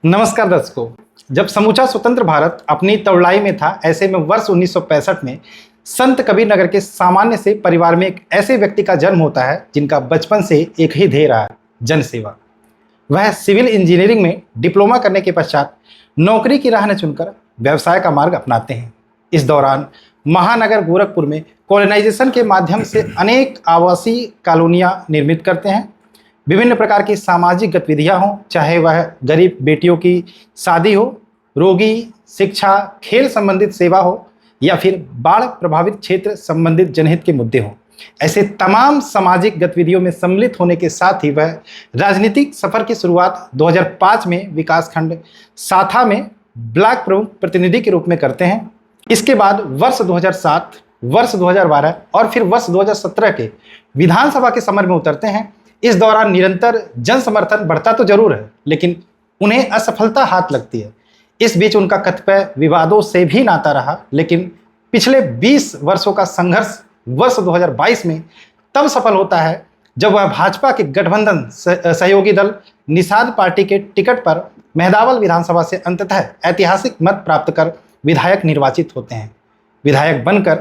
नमस्कार दर्शकों। जब समूचा स्वतंत्र भारत अपनी तवड़ाई में था, ऐसे में वर्ष 1965 में संत कबीर नगर के सामान्य से परिवार में एक ऐसे व्यक्ति का जन्म होता है जिनका बचपन से एक ही ध्येय रहा है, जन सेवा। वह सिविल इंजीनियरिंग में डिप्लोमा करने के पश्चात नौकरी की राह न चुनकर व्यवसाय का मार्ग अपनाते हैं। इस दौरान महानगर गोरखपुर में कॉलोनाइजेशन के माध्यम से अनेक आवासीय कॉलोनियां निर्मित करते हैं। विभिन्न प्रकार की सामाजिक गतिविधियां हों, चाहे वह गरीब बेटियों की शादी हो, रोगी, शिक्षा, खेल संबंधित सेवा हो या फिर बाढ़ प्रभावित क्षेत्र संबंधित जनहित के मुद्दे हों, ऐसे तमाम सामाजिक गतिविधियों में सम्मिलित होने के साथ ही वह राजनीतिक सफर की शुरुआत 2005 में विकासखंड साथा में ब्लॉक प्रमुख प्रतिनिधि के रूप में करते हैं। इसके बाद वर्ष 2007, वर्ष 2012 और फिर वर्ष 2017 के विधानसभा के समर में उतरते हैं। इस दौरान निरंतर जन समर्थन बढ़ता तो जरूर है, लेकिन उन्हें असफलता हाथ लगती है। इस बीच उनका कतिपय विवादों से भी नाता रहा, लेकिन पिछले 20 वर्षों का संघर्ष वर्ष 2022 में तब सफल होता है जब वह भाजपा के गठबंधन सहयोगी दल निषाद पार्टी के टिकट पर मेहदावल विधानसभा से अंततः ऐतिहासिक मत प्राप्त कर विधायक निर्वाचित होते हैं। विधायक बनकर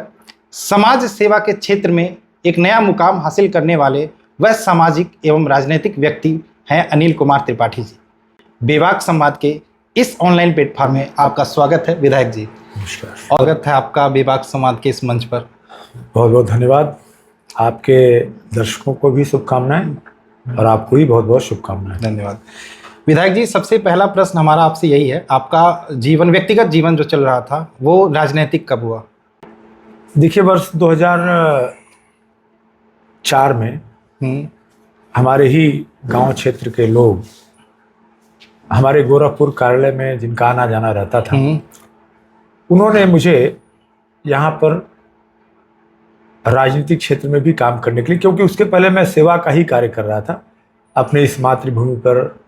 समाज सेवा के क्षेत्र में एक नया मुकाम हासिल करने वाले वह सामाजिक एवं राजनीतिक व्यक्ति हैं अनिल कुमार त्रिपाठी जी। बेबाक संवाद के इस ऑनलाइन प्लेटफॉर्म में आपका स्वागत है विधायक जी। नमस्कार। स्वागत है आपका बेबाक संवाद के इस मंच पर। बहुत बहुत धन्यवाद। आपके दर्शकों को भी शुभकामनाएं और आपको भी बहुत बहुत शुभकामनाएं। धन्यवाद विधायक जी। सबसे पहला प्रश्न हमारा आपसे यही है, आपका जीवन, व्यक्तिगत जीवन जो चल रहा था वो राजनीतिक कब हुआ? देखिए, वर्ष 2004 में हमारे ही गांव क्षेत्र के लोग हमारे गोरखपुर कार्यालय में जिनका आना जाना रहता था, उन्होंने मुझे यहाँ पर राजनीतिक क्षेत्र में भी काम करने के लिए, क्योंकि उसके पहले मैं सेवा का ही कार्य कर रहा था। अपने इस मातृभूमि पर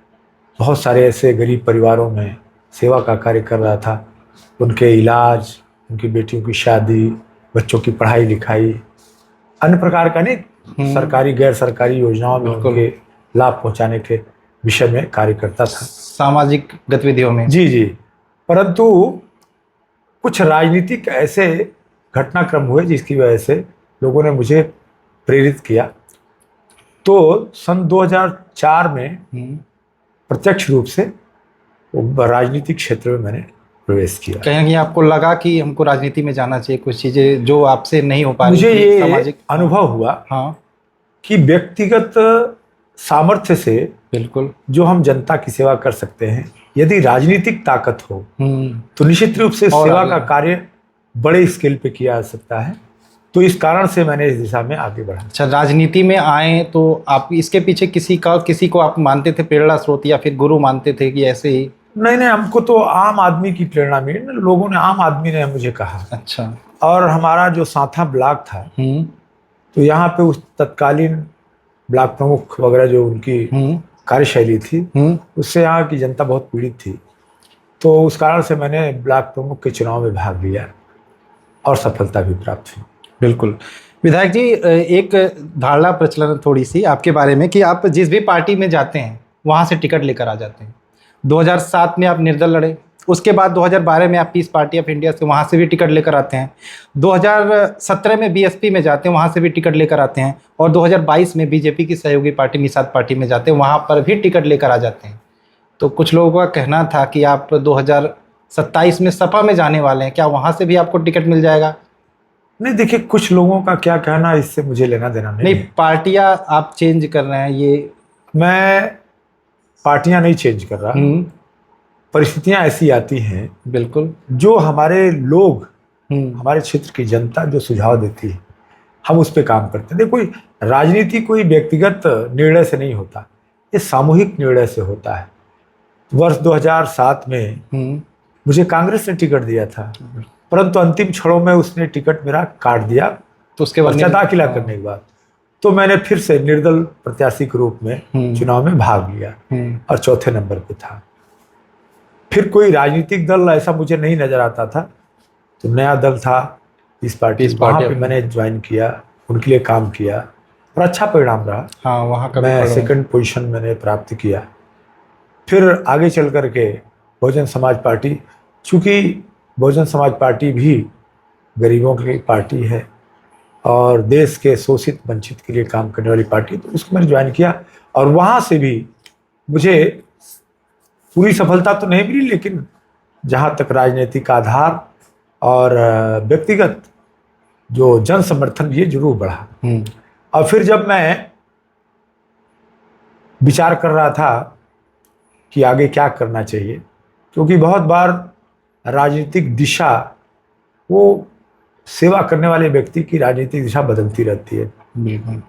बहुत सारे ऐसे गरीब परिवारों में सेवा का कार्य कर रहा था। उनके इलाज, उनकी बेटियों की शादी, बच्चों की पढ़ाई लिखाई, अन्य प्रकार का नहीं, सरकारी गैर सरकारी योजनाओं में उनके लाभ पहुंचाने के विषय में कार्य करता था, सामाजिक गतिविधियों में। जी जी। परंतु कुछ राजनीतिक ऐसे घटनाक्रम हुए जिसकी वजह से लोगों ने मुझे प्रेरित किया। तो सन 2004 में प्रत्यक्ष रूप से राजनीतिक क्षेत्र में मैंने प्रवेश किया। कहीं ना कहीं आपको लगा कि हमको राजनीति में जाना चाहिए, कुछ चीजें जो आपसे नहीं हो पा रही मुझे ये सामाजिक अनुभव हुआ कि व्यक्तिगत सामर्थ्य से बिल्कुल जो हम जनता की सेवा कर सकते हैं, यदि राजनीतिक ताकत हो तो निश्चित रूप से सेवा का कार्य बड़े स्केल पे किया जा सकता है। तो इस कारण से मैंने इस दिशा में आगे बढ़ा। अच्छा, राजनीति में आए तो आप इसके पीछे किसी को आप मानते थे प्रेरणा स्रोत या फिर गुरु मानते थे कि ऐसे ही? नहीं, हमको तो आम आदमी की प्रेरणा मिली। लोगों ने, आम आदमी ने मुझे कहा। अच्छा। और हमारा जो साथा ब्लॉक था, तो यहाँ पे उस तत्कालीन ब्लॉक प्रमुख वगैरह जो उनकी कार्यशैली थी, उससे यहाँ की जनता बहुत पीड़ित थी। तो उस कारण से मैंने ब्लॉक प्रमुख के चुनाव में भाग लिया और सफलता भी प्राप्त हुई। बिल्कुल विधायक जी, एक धारणा प्रचलन थोड़ी सी आपके बारे में कि आप जिस भी पार्टी में जाते हैं वहाँ से टिकट लेकर आ जाते हैं। 2007 में आप निर्दल लड़े, उसके बाद 2012 में आप पीस पार्टी ऑफ इंडिया से वहाँ से भी टिकट लेकर आते हैं। 2017 में बीएसपी में जाते हैं, वहाँ से भी टिकट लेकर आते हैं। और 2022 में बीजेपी की सहयोगी पार्टी निषाद पार्टी में जाते हैं, वहाँ पर भी टिकट लेकर आ जाते हैं। तो कुछ लोगों का कहना था कि आप 2027 में सपा में जाने वाले हैं, क्या वहाँ से भी आपको टिकट मिल जाएगा? नहीं, देखिए, कुछ लोगों का क्या कहना, इससे मुझे लेना देना नहीं। पार्टियां आप चेंज कर रहे हैं, ये मैं पार्टियां नहीं चेंज कर रहा। परिस्थितियां ऐसी आती हैं, बिल्कुल, जो हमारे लोग, हमारे क्षेत्र की जनता जो सुझाव देती है, हम उस पर काम करते हैं। देखो, राजनीति कोई व्यक्तिगत निर्णय से नहीं होता, ये सामूहिक निर्णय से होता है। वर्ष 2007 में मुझे कांग्रेस ने टिकट दिया था, परंतु अंतिम क्षणों में उसने टिकट मेरा काट दिया। तो उसके बाद दाखिला करने के बाद तो मैंने फिर से निर्दल प्रत्याशी के रूप में चुनाव में भाग लिया और चौथे नंबर पे था। फिर कोई राजनीतिक दल ऐसा मुझे नहीं नजर आता था, तो नया दल था इस पार्टी, वहाँ पे मैंने ज्वाइन किया, उनके लिए काम किया और अच्छा परिणाम रहा। हाँ, वहाँ का मैं सेकंड पोजीशन मैंने प्राप्त किया। फिर आगे चल करके बहुजन समाज पार्टी, चूँकि बहुजन समाज पार्टी भी गरीबों की पार्टी है और देश के शोषित वंचित के लिए काम करने वाली पार्टी, तो उसको मैंने ज्वाइन किया। और वहाँ से भी मुझे पूरी सफलता तो नहीं मिली, लेकिन जहाँ तक राजनीतिक आधार और व्यक्तिगत जो जन समर्थन, ये जरूर बढ़ा। और फिर जब मैं विचार कर रहा था कि आगे क्या करना चाहिए, क्योंकि बहुत बार राजनीतिक दिशा, वो सेवा करने वाले व्यक्ति की राजनीतिक दिशा बदलती रहती है। बिल्कुल।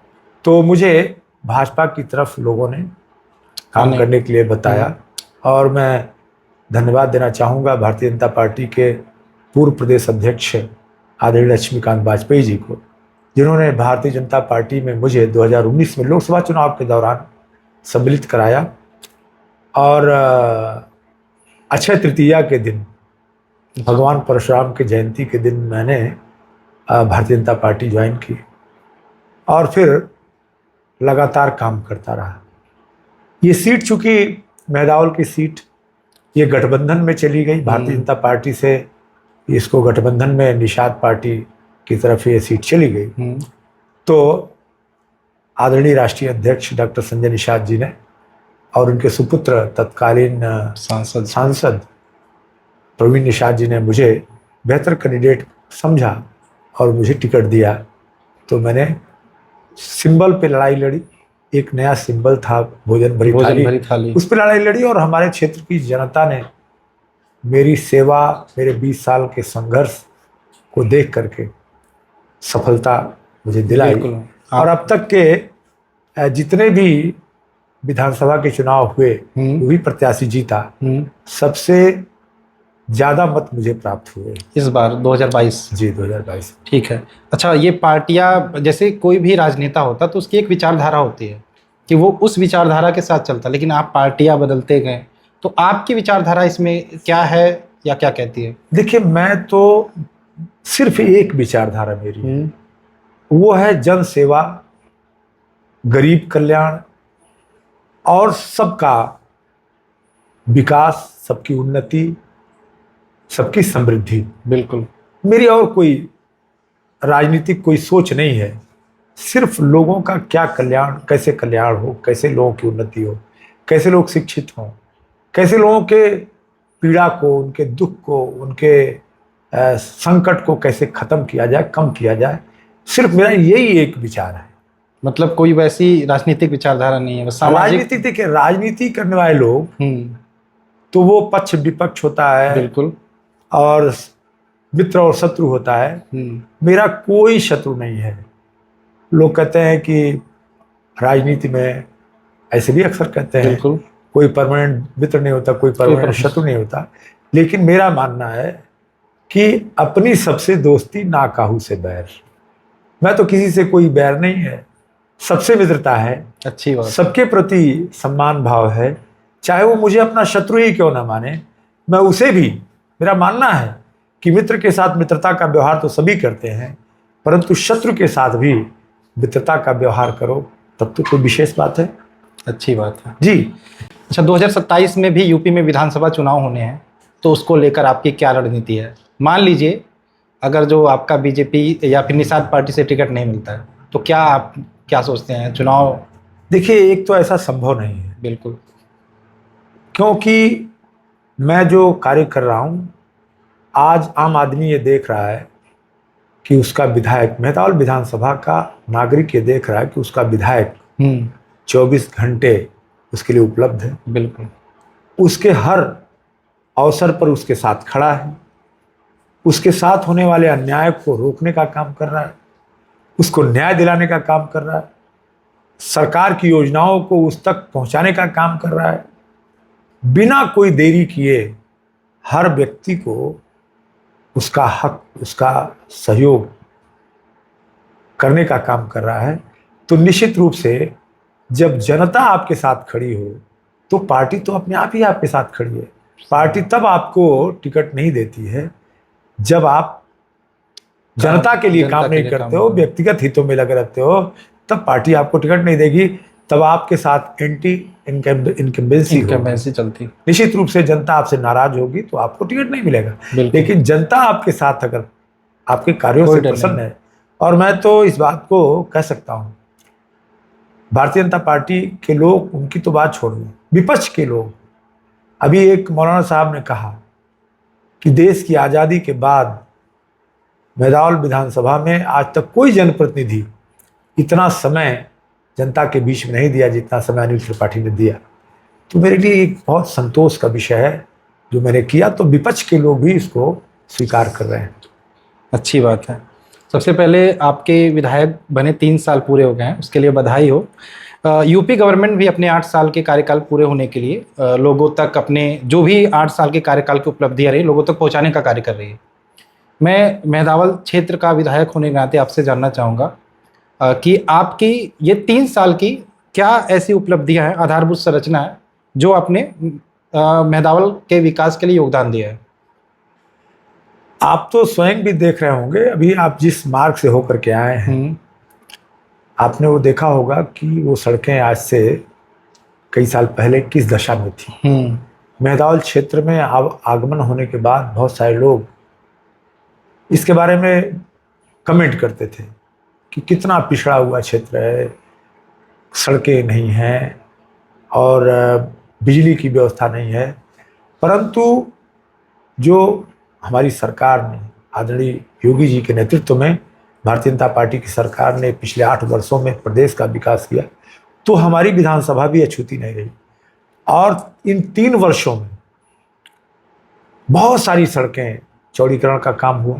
तो मुझे भाजपा की तरफ लोगों ने काम करने के लिए बताया, और मैं धन्यवाद देना चाहूँगा भारतीय जनता पार्टी के पूर्व प्रदेश अध्यक्ष आदरणीय लक्ष्मीकांत वाजपेयी जी को, जिन्होंने भारतीय जनता पार्टी में मुझे 2019 में लोकसभा चुनाव के दौरान सम्मिलित कराया। और अक्षय तृतीया के दिन, भगवान परशुराम के जयंती के दिन मैंने भारतीय जनता पार्टी ज्वाइन की और फिर लगातार काम करता रहा। ये सीट, चूँकि मेहदावल की सीट, ये गठबंधन में चली गई भारतीय जनता पार्टी से, इसको गठबंधन में निषाद पार्टी की तरफ ये सीट चली गई। तो आदरणीय राष्ट्रीय अध्यक्ष डॉक्टर संजय निषाद जी ने और उनके सुपुत्र तत्कालीन सांसद प्रवीण निषाद जी ने मुझे बेहतर कैंडिडेट समझा और मुझे टिकट दिया। तो मैंने सिंबल पे लड़ाई लड़ी। एक नया सिंबल था भोजन भरी थाली, उस पर लड़ाई लड़ी, और हमारे क्षेत्र की जनता ने मेरी सेवा, मेरे 20 साल के संघर्ष को देख करके सफलता मुझे दिलाई। और अब तक के जितने भी विधानसभा के चुनाव हुए, वो भी प्रत्याशी जीता, सबसे ज़्यादा मत मुझे प्राप्त हुए इस बार 2022। जी, 2022। ठीक है। अच्छा, ये पार्टियां, जैसे कोई भी राजनेता होता तो उसकी एक विचारधारा होती है कि वो उस विचारधारा के साथ चलता, लेकिन आप पार्टियां बदलते गए, तो आपकी विचारधारा इसमें क्या है या क्या कहती है? देखिए, मैं तो सिर्फ एक विचारधारा मेरी है, वो है जन सेवा, गरीब कल्याण और सबका विकास, सबकी उन्नति, सबकी समृद्धि। बिल्कुल। मेरी और कोई राजनीतिक कोई सोच नहीं है, सिर्फ लोगों का क्या कल्याण, कैसे कल्याण हो, कैसे लोगों की उन्नति हो, कैसे लोग शिक्षित हों, कैसे लोगों के पीड़ा को, उनके दुख को, उनके संकट को कैसे खत्म किया जाए, कम किया जाए। सिर्फ मेरा यही एक विचार है। मतलब कोई वैसी राजनीतिक विचारधारा नहीं है, बस सामाजिक। राजनीति करने वाले लोग तो वो पक्ष विपक्ष होता है, बिल्कुल, और मित्र और शत्रु होता है। मेरा कोई शत्रु नहीं है। लोग कहते हैं कि राजनीति में, ऐसे भी अक्सर कहते हैं, बिल्कुल, कोई परमानेंट मित्र नहीं होता, कोई परमानेंट शत्रु नहीं होता। लेकिन मेरा मानना है कि अपनी सबसे दोस्ती, ना काहू से बैर। मैं तो किसी से कोई बैर नहीं है, सबसे मित्रता है, अच्छी बात, सबके प्रति सम्मान भाव है। चाहे वो मुझे अपना शत्रु ही क्यों ना माने, मैं उसे भी, मेरा मानना है कि मित्र के साथ मित्रता का व्यवहार तो सभी करते हैं, परंतु शत्रु के साथ भी मित्रता का व्यवहार करो, तब तो कोई विशेष बात है। अच्छी बात है जी। अच्छा, 2027 में भी यूपी में विधानसभा चुनाव होने हैं, तो उसको लेकर आपकी क्या रणनीति है? मान लीजिए अगर जो आपका बीजेपी या फिर निषाद पार्टी से टिकट नहीं मिलता है, तो क्या आप क्या सोचते हैं चुनाव? देखिए, एक तो ऐसा संभव नहीं है। बिल्कुल। क्योंकि मैं जो कार्य कर रहा हूँ, आज आम आदमी ये देख रहा है कि उसका विधायक, मेहतावल विधानसभा का नागरिक ये देख रहा है कि उसका विधायक 24 घंटे उसके लिए उपलब्ध है। बिल्कुल। उसके हर अवसर पर उसके साथ खड़ा है, उसके साथ होने वाले अन्याय को रोकने का काम कर रहा है, उसको न्याय दिलाने का काम कर रहा है, सरकार की योजनाओं को उस तक पहुंचाने का काम कर रहा है। बिना कोई देरी किए हर व्यक्ति को उसका हक, उसका सहयोग करने का काम कर रहा है। तो निश्चित रूप से जब जनता आपके साथ खड़ी हो, तो पार्टी तो अपने आप ही आपके साथ खड़ी है। पार्टी तब आपको टिकट नहीं देती है जब आप जनता के लिए काम नहीं करते हो, व्यक्तिगत हितों में लगे रहते हो, तब पार्टी आपको टिकट नहीं देगी। तब आपके साथ एंटी इनकम्बेंसी चलती। निश्चित रूप से जनता आपसे नाराज होगी तो आपको टिकट नहीं मिलेगा। बिल्कुल। लेकिन जनता आपके साथ अगर आपके कार्यों कोई से डर प्रसन्न नहीं। है, और मैं तो इस बात को कह सकता हूं, भारतीय जनता पार्टी के लोग, उनकी तो बात छोड़ दें, विपक्ष के लोग, अभी एक मौलाना साहब ने कहा कि देश की आज़ादी के बाद मेदावल विधानसभा में आज तक कोई जनप्रतिनिधि इतना समय जनता के बीच में नहीं दिया जितना समय अनिल त्रिपाठी ने दिया। तो मेरे लिए एक बहुत संतोष का विषय है जो मैंने किया, तो विपक्ष के लोग भी इसको स्वीकार कर रहे हैं। अच्छी बात है। सबसे पहले आपके विधायक बने 3 साल पूरे हो गए हैं, उसके लिए बधाई हो। यूपी गवर्नमेंट भी अपने 8 साल के कार्यकाल पूरे होने के लिए लोगों तक अपने जो भी 8 साल के कार्यकाल की उपलब्धियां रही लोगों तक पहुंचाने का कार्य कर रही है। मैं मेहदावल क्षेत्र का विधायक होने के नाते आपसे जानना चाहूँगा कि आपकी ये 3 साल की क्या ऐसी उपलब्धियां हैं, आधारभूत संरचना है जो आपने मेहदावल के विकास के लिए योगदान दिया है? आप तो स्वयं भी देख रहे होंगे, अभी आप जिस मार्ग से होकर के आए हैं, आपने वो देखा होगा कि वो सड़कें आज से कई साल पहले किस दशा में थी। मेहदावल क्षेत्र में आगमन होने के बाद बहुत सारे लोग इसके बारे में कमेंट करते थे कि कितना पिछड़ा हुआ क्षेत्र है, सड़कें नहीं हैं और बिजली की व्यवस्था नहीं है। परंतु जो हमारी सरकार ने, आदरणीय योगी जी के नेतृत्व में भारतीय जनता पार्टी की सरकार ने पिछले 8 वर्षों में प्रदेश का विकास किया, तो हमारी विधानसभा भी अछूती नहीं रही। और इन 3 वर्षों में बहुत सारी सड़कें चौड़ीकरण का काम हुआ।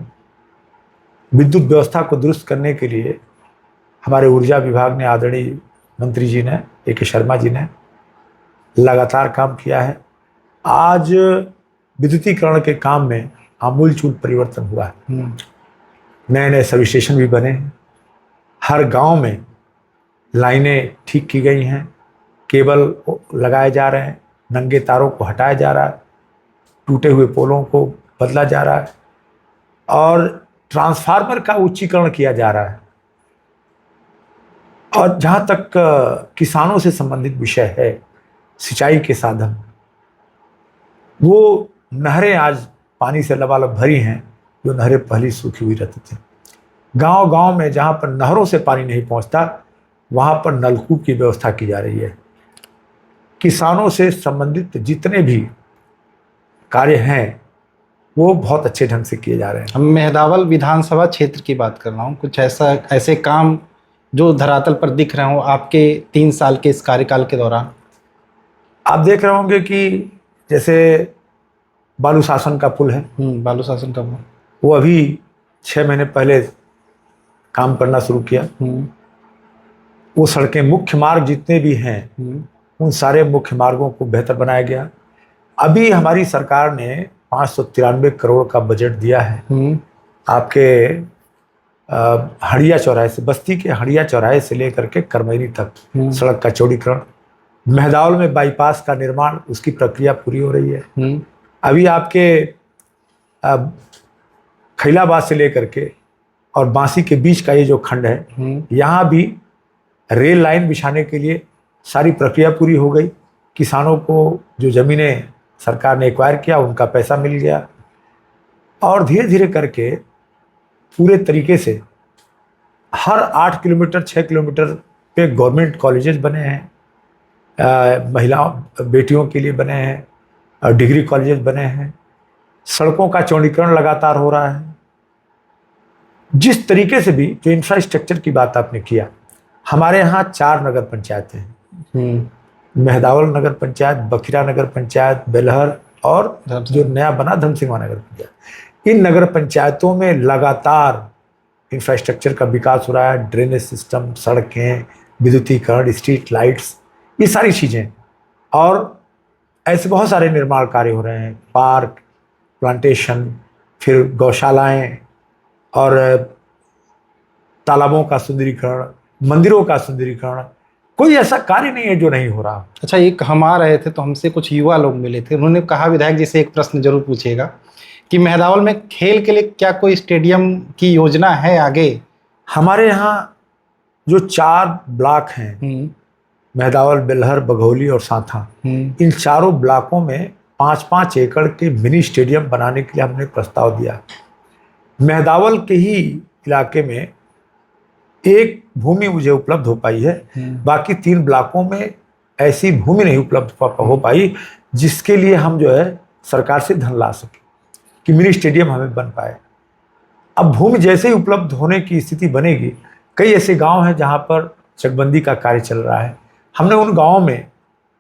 विद्युत व्यवस्था को दुरुस्त करने के लिए हमारे ऊर्जा विभाग ने, आदरणीय मंत्री जी ने, A.K. शर्मा जी ने लगातार काम किया है। आज विद्युतीकरण के काम में आमूलचूल परिवर्तन हुआ है। नए नए सब स्टेशन भी बने हैं, हर गांव में लाइनें ठीक की गई हैं, केबल लगाए जा रहे हैं, नंगे तारों को हटाया जा रहा है, टूटे हुए पोलों को बदला जा रहा है और ट्रांसफार्मर का उच्चीकरण किया जा रहा है। और जहाँ तक किसानों से संबंधित विषय है, सिंचाई के साधन, वो नहरें आज पानी से लबालब भरी हैं, जो नहरें पहले सूखी हुई रहती थी। गांव गांव में जहाँ पर नहरों से पानी नहीं पहुँचता, वहाँ पर नलकूप की व्यवस्था की जा रही है। किसानों से संबंधित जितने भी कार्य हैं वो बहुत अच्छे ढंग से किए जा रहे हैं। हम मेहदावल विधानसभा क्षेत्र की बात कर रहा हूँ। कुछ ऐसे काम जो धरातल पर दिख रहे हो आपके 3 साल के इस कार्यकाल के दौरान? आप देख रहे होंगे कि जैसे बालू शासन का पुल है, बालू शासन का पुल, वो अभी 6 महीने पहले काम करना शुरू किया। वो सड़कें, मुख्य मार्ग जितने भी हैं, उन सारे मुख्य मार्गों को बेहतर बनाया गया। अभी हमारी सरकार ने 593 करोड़ का बजट दिया है। आपके हड़िया चौराहे से, बस्ती के हड़िया चौराहे से लेकर के करमैनी तक सड़क का चौड़ीकरण। मेहदावल में बाईपास का निर्माण, उसकी प्रक्रिया पूरी हो रही है। अभी आपके खैलाबाद से लेकर के और बांसी के बीच का ये जो खंड है, यहाँ भी रेल लाइन बिछाने के लिए सारी प्रक्रिया पूरी हो गई। किसानों को जो ज़मीनें सरकार ने एक्वायर किया, उनका पैसा मिल गया। और धीरे धीरे करके पूरे तरीके से हर 8 किलोमीटर 6 किलोमीटर पे गवर्नमेंट कॉलेजेस बने हैं, महिलाओं बेटियों के लिए बने हैं, डिग्री कॉलेजेस बने हैं। सड़कों का चौड़ीकरण लगातार हो रहा है। जिस तरीके से भी जो इंफ्रास्ट्रक्चर की बात आपने किया, हमारे यहाँ 4 नगर पंचायतें हैं, मेहदावल नगर पंचायत, बखिरा नगर पंचायत, बेलहर और जो नया बना धमसिंगा नगर पंचायत। इन नगर पंचायतों में लगातार इंफ्रास्ट्रक्चर का विकास हो रहा है। ड्रेनेज सिस्टम, सड़कें, विद्युतीकरण, स्ट्रीट लाइट्स, ये सारी चीज़ें। और ऐसे बहुत सारे निर्माण कार्य हो रहे हैं, पार्क, प्लांटेशन, फिर गौशालाएं और तालाबों का सुंदरीकरण, मंदिरों का सुंदरीकरण। कोई ऐसा कार्य नहीं है जो नहीं हो रहा। अच्छा, एक हम आ रहे थे तो हमसे कुछ युवा लोग मिले थे, उन्होंने कहा विधायक जी से एक प्रश्न जरूर पूछिएगा कि मेहदावल में खेल के लिए क्या कोई स्टेडियम की योजना है आगे? हमारे यहाँ जो 4 ब्लॉक हैं, मेहदावल, बेलहर, बघौली और सांथा, इन चारों ब्लॉकों में 5-5 एकड़ के मिनी स्टेडियम बनाने के लिए हमने प्रस्ताव दिया। मेहदावल के ही इलाके में एक भूमि मुझे उपलब्ध हो पाई है, बाकी 3 ब्लॉकों में ऐसी भूमि नहीं उपलब्ध हो पाई जिसके लिए हम जो है सरकार से धन ला सके कि मिनी स्टेडियम हमें बन पाए। अब भूमि जैसे ही उपलब्ध होने की स्थिति बनेगी, कई ऐसे गांव हैं जहां पर चकबंदी का कार्य चल रहा है। हमने उन गांवों में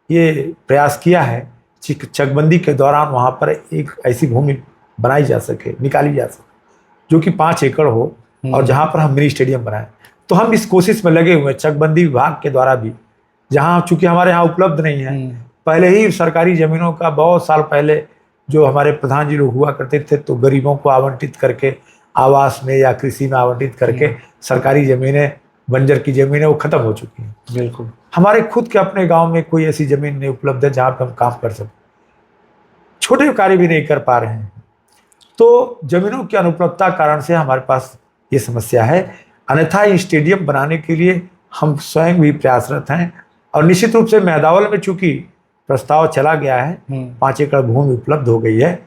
ये प्रयास किया है चकबंदी के दौरान वहां पर एक ऐसी भूमि बनाई जा सके, निकाली जा सके, जो कि 5 एकड़ हो और जहां पर हम मिनी स्टेडियम बनाएं। तो हम इस कोशिश में लगे हुए हैं चकबंदी विभाग के द्वारा भी, जहां चूंकि हमारे यहाँ उपलब्ध नहीं है। पहले ही सरकारी जमीनों का बहुत साल पहले जो हमारे प्रधान जी लोग हुआ करते थे, तो गरीबों को आवंटित करके आवास में या कृषि में आवंटित करके सरकारी जमीनें, बंजर की जमीनें वो खत्म हो चुकी हैं। बिल्कुल। हमारे खुद के अपने गांव में कोई ऐसी जमीन नहीं उपलब्ध है जहां पर हम काम कर सकें, छोटे कार्य भी नहीं कर पा रहे हैं। तो जमीनों की अनुपलब्धता कारण से हमारे पास ये समस्या है। अन्यथा इस स्टेडियम बनाने के लिए हम स्वयं भी प्रयासरत हैं। और निश्चित रूप से मेहदावल में चूंकि प्रस्ताव चला गया है, 5 एकड़ भूमि उपलब्ध हो गई है,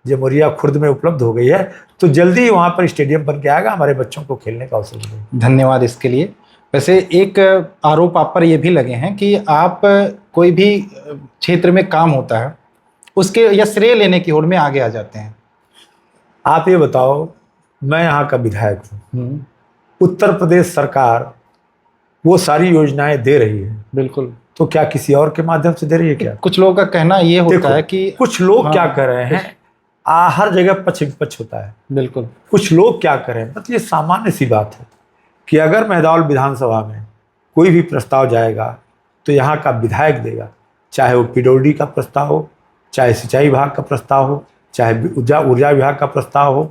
जमोरिया खुर्द में उपलब्ध हो गई है, तो जल्दी ही वहाँ पर स्टेडियम बन के आएगा, हमारे बच्चों को खेलने का अवसर मिलेगा। धन्यवाद इसके लिए। वैसे एक आरोप आप पर ये भी लगे हैं कि आप कोई भी क्षेत्र में काम होता है उसके या श्रेय लेने की होड़ में आगे आ जाते हैं। आप ये बताओ, मैं यहाँ का विधायक हूँ, उत्तर प्रदेश सरकार वो सारी योजनाएं दे रही है, बिल्कुल, तो क्या किसी और के माध्यम से दे रही है क्या? कुछ लोगों का कहना ये होता है कि कुछ लोग क्या कर रहे हैं, हर जगह पक्ष विपक्ष होता है। बिल्कुल, कुछ लोग क्या करें, मतलब ये सामान्य सी बात है कि अगर मेहदावल विधानसभा में कोई भी प्रस्ताव जाएगा तो यहाँ का विधायक देगा, चाहे वो पीडब्ल्यूडी का प्रस्ताव हो, चाहे सिंचाई विभाग का प्रस्ताव हो, चाहे ऊर्जा विभाग का प्रस्ताव हो,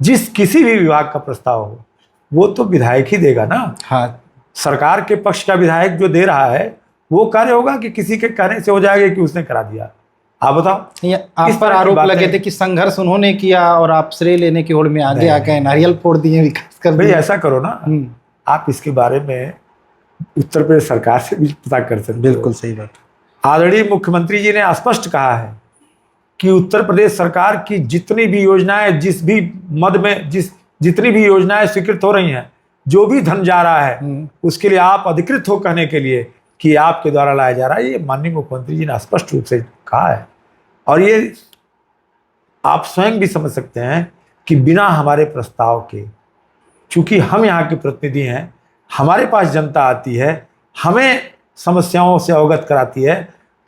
किसी भी विभाग का प्रस्ताव हो, वो तो विधायक ही देगा ना। हाँ, सरकार के पक्ष का विधायक जो दे रहा है वो कार्य होगा कि किसी के कहने से हो जाएगा कि उसने करा दिया? आप बताओ। आप पर आरोप लगे थे कि संघर्ष उन्होंने किया और आप श्रेय लेने की होड़ में आगे आके नारियल फोड़ दिए, विकास कर दिए। भाई ऐसा करो ना, आप इसके बारे में उत्तर प्रदेश सरकार से भी पता कर सकते। बिल्कुल सही बात। आदरणीय मुख्यमंत्री जी ने स्पष्ट कहा है कि उत्तर प्रदेश सरकार की जितनी भी योजनाएं, जिस भी मद में जितनी भी योजनाएं स्वीकृत हो रही हैं, जो भी धन जा रहा है उसके लिए आप अधिकृत हो कहने के लिए कि आपके द्वारा लाया जा रहा है। ये माननीय मुख्यमंत्री जी ने स्पष्ट रूप से कहा है। और ये आप स्वयं भी समझ सकते हैं कि बिना हमारे प्रस्ताव के, चूंकि हम यहाँ के प्रतिनिधि हैं, हमारे पास जनता आती है, हमें समस्याओं से अवगत कराती है,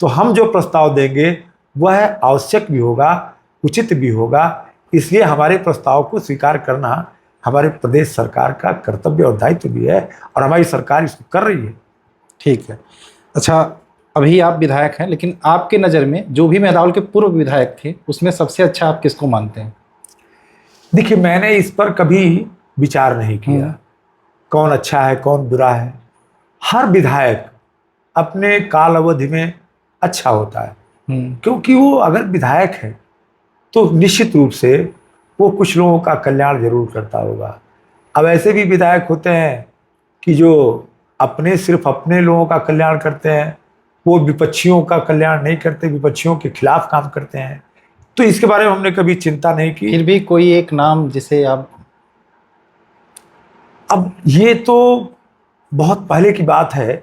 तो हम जो प्रस्ताव देंगे वह आवश्यक भी होगा, उचित भी होगा। इसलिए हमारे प्रस्ताव को स्वीकार करना हमारे प्रदेश सरकार का कर्तव्य और दायित्व भी है, और हमारी सरकार इसको कर रही है। ठीक है। अच्छा, अभी आप विधायक हैं, लेकिन आपके नज़र में जो भी मेहदावल के पूर्व विधायक थे उसमें सबसे अच्छा आप किसको मानते हैं? देखिए, मैंने इस पर कभी विचार नहीं किया कौन अच्छा है कौन बुरा है। हर विधायक अपने काल अवधि में अच्छा होता है, क्योंकि वो अगर विधायक है तो निश्चित रूप से वो कुछ लोगों का कल्याण जरूर करता होगा। अब ऐसे भी विधायक होते हैं कि जो सिर्फ अपने लोगों का कल्याण करते हैं, वो विपक्षियों का कल्याण नहीं करते, विपक्षियों के खिलाफ काम करते हैं। तो इसके बारे में हमने कभी चिंता नहीं की। फिर भी कोई एक नाम जिसे आप, अब ये तो बहुत पहले की बात है,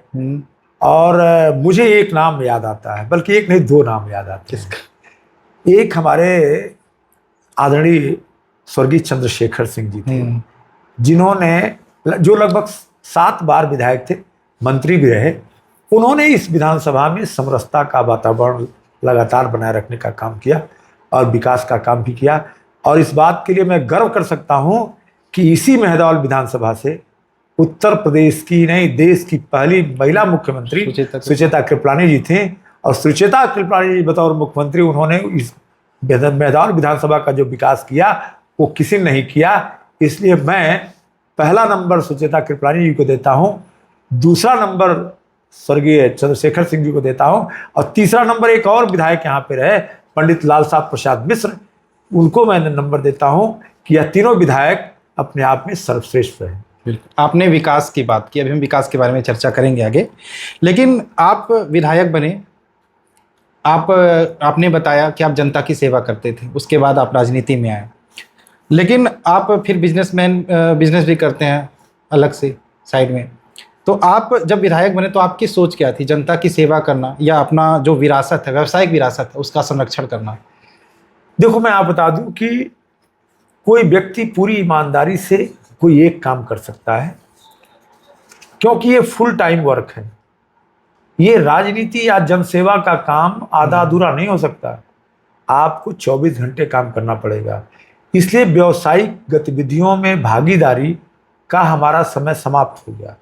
और मुझे एक नाम याद आता है, बल्कि एक नहीं 2 नाम याद आते हैं। एक हमारे आदरणीय स्वर्गीय चंद्रशेखर सिंह जी थे, जिन्होंने जो लगभग 7 बार विधायक थे, मंत्री भी रहे। उन्होंने इस विधानसभा में समरसता का वातावरण लगातार बनाए रखने का काम किया और विकास का काम भी किया। और इस बात के लिए मैं गर्व कर सकता हूं कि इसी मेहदावल विधानसभा से उत्तर प्रदेश की नहीं, देश की पहली महिला मुख्यमंत्री सुचेता कृपलानी जी थी। और सुचेता कृपलानी जी बतौर मुख्यमंत्री उन्होंने इस मेहदावल विधानसभा का जो विकास किया वो किसी ने नहीं किया। इसलिए मैं पहला नंबर सुचेता कृपलानी जी को देता हूं, दूसरा नंबर स्वर्गीय चंद्रशेखर सिंह जी को देता हूं, और तीसरा नंबर एक और विधायक यहाँ पे रहे, पंडित लाल साहब प्रसाद मिश्र, उनको मैं नंबर देता हूं कि यह तीनों विधायक अपने आप में सर्वश्रेष्ठ रहे। बिल्कुल, आपने विकास की बात की, अभी हम विकास के बारे में चर्चा करेंगे आगे। लेकिन आप विधायक बने, आपने बताया कि आप जनता की सेवा करते थे, उसके बाद आप राजनीति में आए। लेकिन आप फिर बिजनेस भी करते हैं अलग से, साइड में। तो आप जब विधायक बने तो आपकी सोच क्या थी? जनता की सेवा करना या अपना जो विरासत है, व्यावसायिक विरासत है, उसका संरक्षण करना? देखो, मैं आप बता दूं कि कोई व्यक्ति पूरी ईमानदारी से कोई एक काम कर सकता है, क्योंकि ये फुल टाइम वर्क है। ये राजनीति या जनसेवा का काम आधा अधूरा नहीं हो सकता। आपको 24 घंटे काम करना पड़ेगा। इसलिए व्यावसायिक गतिविधियों में भागीदारी का हमारा समय समाप्त हो गया।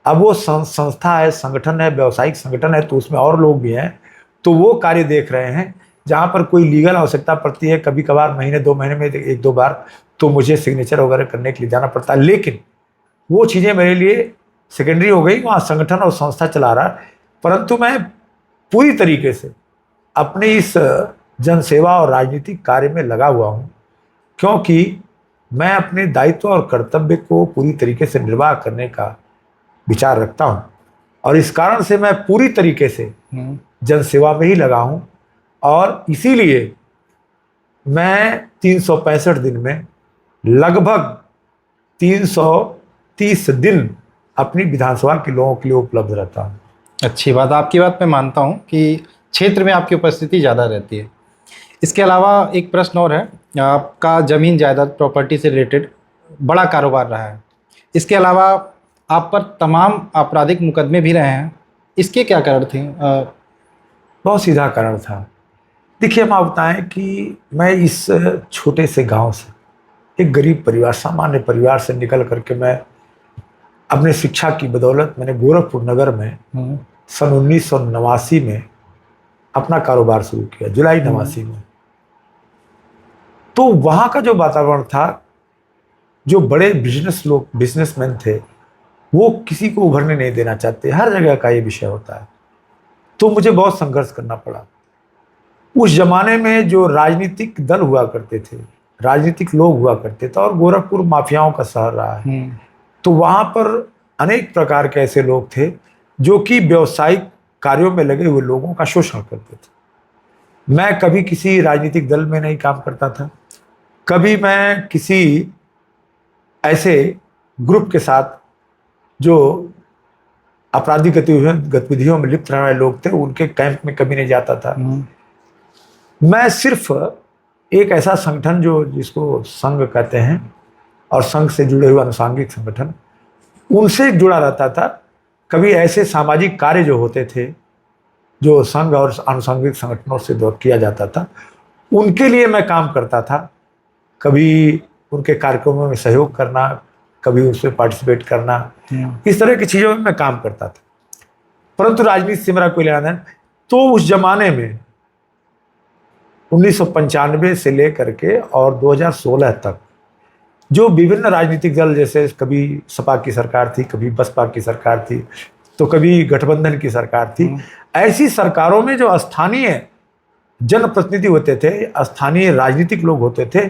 अब वो संस्था है, संगठन है, व्यावसायिक संगठन है, तो उसमें और लोग भी हैं, तो वो कार्य देख रहे हैं। जहाँ पर कोई लीगल आवश्यकता पड़ती है, कभी कभार महीने 2 महीने में 1-2 बार, तो मुझे सिग्नेचर वगैरह करने के लिए जाना पड़ता है। लेकिन वो चीज़ें मेरे लिए सेकेंडरी हो गई, वहाँ संगठन और संस्था चला रहा है। परंतु मैं पूरी तरीके से अपने इस जनसेवा और राजनीतिक कार्य में लगा हुआ हूँ, क्योंकि मैं अपने दायित्व और कर्तव्य को पूरी तरीके से निर्वाह करने का विचार रखता हूँ, और इस कारण से मैं पूरी तरीके से जनसेवा में ही लगा हूँ। और इसीलिए मैं 365 दिन में लगभग 330 दिन अपनी विधानसभा के लोगों के लिए उपलब्ध रहता हूँ। अच्छी बात, आपकी बात मैं मानता हूँ कि क्षेत्र में आपकी उपस्थिति ज़्यादा रहती है। इसके अलावा एक प्रश्न और है, आपका ज़मीन जायदाद प्रॉपर्टी से रिलेटेड बड़ा कारोबार रहा है। इसके अलावा आप पर तमाम आपराधिक मुकदमे भी रहे हैं, इसके क्या कारण थे? बहुत सीधा कारण था। देखिए, हम आप बताएं कि मैं इस छोटे से गांव से, एक गरीब परिवार, सामान्य परिवार से निकल करके मैं अपने शिक्षा की बदौलत मैंने गोरखपुर नगर में सन 1989 में अपना कारोबार शुरू किया, जुलाई 89 में। तो वहाँ का जो वातावरण था, जो बड़े बिजनेसमैन थे, वो किसी को उभरने नहीं देना चाहते। हर जगह का ये विषय होता है। तो मुझे बहुत संघर्ष करना पड़ा। उस जमाने में जो राजनीतिक दल हुआ करते थे, राजनीतिक लोग हुआ करते थे, और गोरखपुर माफियाओं का शहर रहा है, तो वहाँ पर अनेक प्रकार के ऐसे लोग थे जो कि व्यावसायिक कार्यों में लगे हुए लोगों का शोषण करते थे। मैं कभी किसी राजनीतिक दल में नहीं काम करता था, कभी मैं किसी ऐसे ग्रुप के साथ जो आपराधिक गतिविधियों में लिप्त रहने वाले लोग थे, उनके कैंप में कभी नहीं जाता था। मैं सिर्फ एक ऐसा संगठन जिसको संघ कहते हैं, और संघ से जुड़े हुए अनुसांगिक संगठन, उनसे जुड़ा रहता था। कभी ऐसे सामाजिक कार्य जो होते थे, जो संघ और अनुसांगिक संगठनों से किया जाता था, उनके लिए मैं काम करता था। कभी उनके कार्यक्रमों में सहयोग करना, कभी उसमें पार्टिसिपेट करना, इस तरह की चीज़ों में मैं काम करता था। परंतु राजनीति से मेरा कोई लेना देना। तो उस जमाने में 1995 से लेकर के और 2016 तक जो विभिन्न राजनीतिक दल, जैसे कभी सपा की सरकार थी, कभी बसपा की सरकार थी, तो कभी गठबंधन की सरकार थी, ऐसी सरकारों में जो स्थानीय जनप्रतिनिधि होते थे, स्थानीय राजनीतिक लोग होते थे,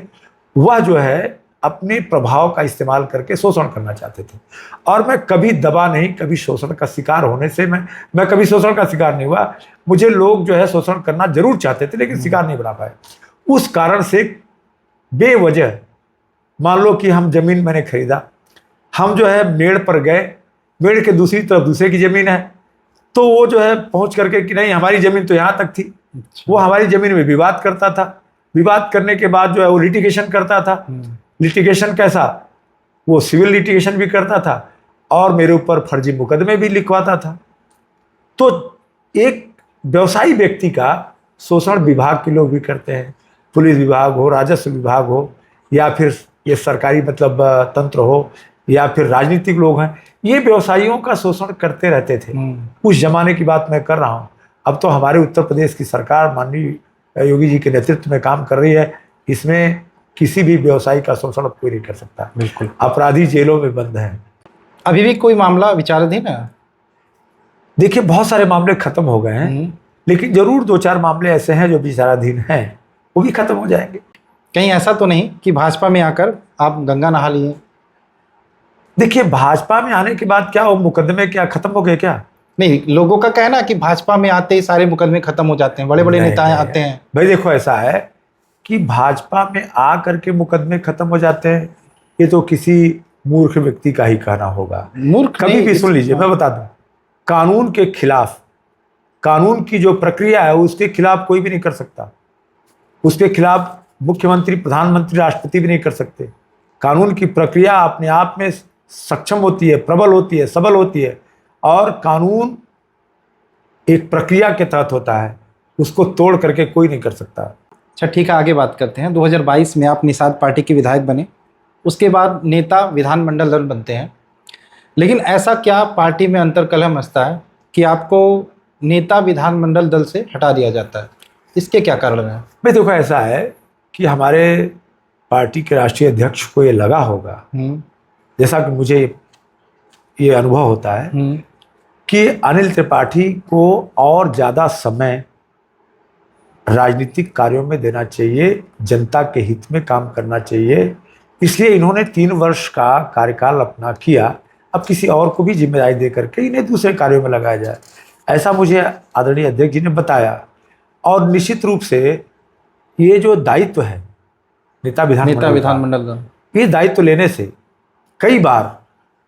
वह जो है अपने प्रभाव का इस्तेमाल करके शोषण करना चाहते थे। और मैं कभी दबा नहीं, कभी शोषण का शिकार होने से मैं कभी शोषण का शिकार नहीं हुआ। मुझे लोग जो है शोषण करना जरूर चाहते थे, लेकिन शिकार नहीं बना पाए। उस कारण से बेवजह, मान लो कि हम जमीन मैंने खरीदा, हम जो है मेड़ पर गए, मेड़ के दूसरी तरफ दूसरे की जमीन है, तो वो जो है पहुंच करके कि नहीं हमारी जमीन तो यहाँ तक थी, वो हमारी जमीन में विवाद करता था। विवाद करने के बाद जो है वो लिटिगेशन करता था। लिटिगेशन कैसा, वो सिविल लिटिगेशन भी करता था और मेरे ऊपर फर्जी मुकदमे भी लिखवाता था। तो एक व्यवसायी व्यक्ति का शोषण विभाग के लोग भी करते हैं, पुलिस विभाग हो, राजस्व विभाग हो, या फिर ये सरकारी मतलब तंत्र हो, या फिर राजनीतिक लोग हैं, ये व्यवसायियों का शोषण करते रहते थे। उस जमाने की बात मैं कर रहा हूँ। अब तो हमारे उत्तर प्रदेश की सरकार माननीय योगी जी के नेतृत्व में काम कर रही है। इसमें किसी भी व्यवसायी का शोषण कोई नहीं कर सकता। बिल्कुल। अपराधी जेलों में बंद हैं। अभी भी कोई मामला विचाराधीन है? देखिए, बहुत सारे मामले खत्म हो गए हैं, लेकिन जरूर 2-4 मामले ऐसे हैं जो विचाराधीन हैं, वो भी खत्म हो जाएंगे। कहीं ऐसा तो नहीं कि भाजपा में आकर आप गंगा नहा लिए? देखिए, भाजपा में आने के बाद क्या वो मुकदमे क्या खत्म हो गए क्या? नहीं, लोगों का कहना है कि भाजपा में आते ही सारे मुकदमे खत्म हो जाते हैं, बड़े बड़े नहीं, नेताएं नहीं, आते हैं। भाई देखो, ऐसा है कि भाजपा में आ करके मुकदमे खत्म हो जाते हैं, ये तो किसी मूर्ख व्यक्ति का ही कहना होगा। मूर्ख कभी नहीं, भी सुन लीजिए, मैं बता दूं, कानून के खिलाफ, कानून की जो प्रक्रिया है उसके खिलाफ कोई भी नहीं कर सकता। उसके खिलाफ मुख्यमंत्री, प्रधानमंत्री, राष्ट्रपति भी नहीं कर सकते। कानून की प्रक्रिया अपने आप में सक्षम होती है, प्रबल होती है, सबल होती है, और कानून एक प्रक्रिया के तहत होता है, उसको तोड़ करके कोई नहीं कर सकता। अच्छा ठीक है, आगे बात करते हैं। 2022 में आप निषाद पार्टी के विधायक बने, उसके बाद नेता विधानमंडल दल बनते हैं। लेकिन ऐसा क्या पार्टी में अंतर्कलह मचता है कि आपको नेता विधानमंडल दल से हटा दिया जाता है? इसके क्या कारण है? भाई देखो, ऐसा है कि हमारे पार्टी के राष्ट्रीय अध्यक्ष को ये लगा होगा, जैसा कि मुझे ये अनुभव होता है कि अनिल त्रिपाठी को और ज़्यादा समय राजनीतिक कार्यों में देना चाहिए, जनता के हित में काम करना चाहिए। इसलिए इन्होंने 3 वर्ष का कार्यकाल अपना किया। अब किसी और को भी जिम्मेदारी दे करके इन्हें दूसरे कार्यों में लगाया जाए, ऐसा मुझे आदरणीय अध्यक्ष जी ने बताया। और निश्चित रूप से ये जो दायित्व है नेता विधानमंडल दल, ये दायित्व लेने से कई बार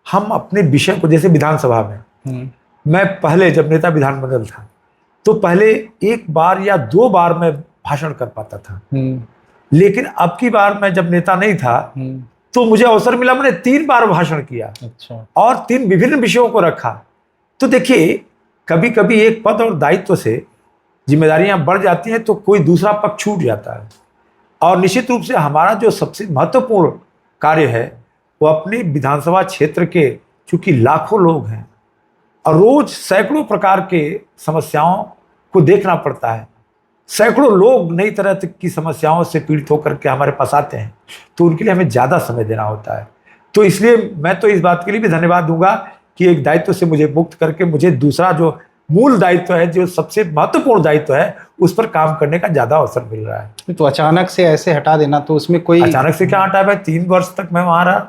हम अपने विषय को, जैसे विधानसभा में मैं पहले जब नेता विधानमंडल था तो पहले 1 बार या 2 बार मैं भाषण कर पाता था, लेकिन अब की बार मैं जब नेता नहीं था तो मुझे अवसर मिला, मैंने 3 बार भाषण किया। अच्छा। और 3 विभिन्न विषयों को रखा। तो देखिए, कभी कभी एक पद और दायित्व से जिम्मेदारियां बढ़ जाती हैं तो कोई दूसरा पक्ष छूट जाता है। और निश्चित रूप से हमारा जो सबसे महत्वपूर्ण कार्य है वो अपने विधानसभा क्षेत्र के, चूंकि लाखों लोग हैं और रोज सैकड़ों प्रकार के समस्याओं को देखना पड़ता है, सैकड़ों लोग नई तरह की समस्याओं से पीड़ित होकर के हमारे पास आते हैं, तो उनके लिए हमें ज़्यादा समय देना होता है। तो इसलिए मैं तो इस बात के लिए भी धन्यवाद दूंगा कि एक दायित्व से मुझे मुक्त करके मुझे दूसरा जो मूल दायित्व है, जो सबसे महत्वपूर्ण दायित्व है, उस पर काम करने का ज़्यादा अवसर मिल रहा है। तो अचानक से ऐसे हटा देना, तो उसमें कोई अचानक से क्या हटा भाई? 3 वर्ष तक मैं वहाँ रहा,